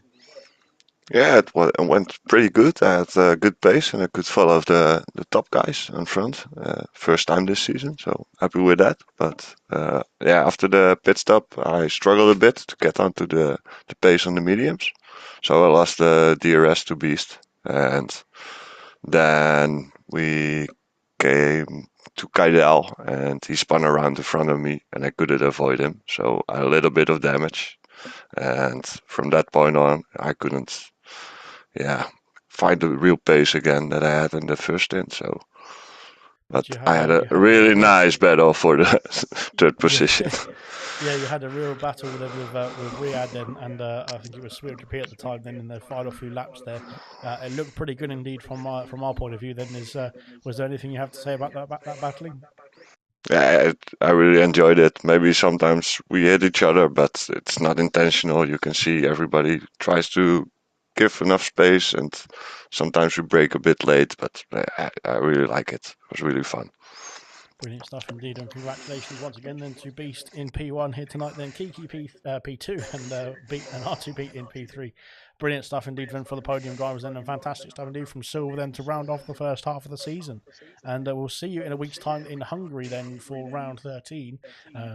Speaker 4: Yeah, it went pretty good. I had a good pace and I could follow the top guys in front. First time this season, so happy with that. But yeah, after the pit stop, I struggled a bit to get onto the pace on the mediums. So I lost the DRS to Beast. And then we came to Kaidel and he spun around in front of me and I couldn't avoid him. So I had a little bit of damage. And from that point on, I couldn't find the real pace again that I had in the first stint. So, but I had a really nice battle for the third position.
Speaker 1: Yeah, you had a real battle with Riyadh then, and I think it was Swift P at the time. Then in the final few laps there, it looked pretty good indeed from our point of view. Then, was there anything you have to say about that battling?
Speaker 4: Yeah, I really enjoyed it. Maybe sometimes we hit each other, but it's not intentional. You can see everybody tries to give enough space, and sometimes we break a bit late, but I really like it. It was really fun.
Speaker 1: Brilliant stuff indeed, and congratulations once again then to Beast in P1 here tonight, then Kiki P2 and R2Beat in P3. Brilliant stuff indeed then for the podium drivers then, and fantastic stuff indeed from Silver then to round off the first half of the season. And we'll see you in a week's time in Hungary then for round 13.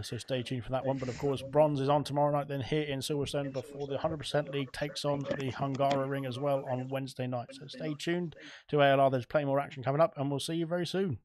Speaker 1: So stay tuned for that one. But of course, bronze is on tomorrow night then here in Silverstone before the 100% League takes on the Hungaroring as well on Wednesday night. So stay tuned to ALR. There's plenty more action coming up, and we'll see you very soon.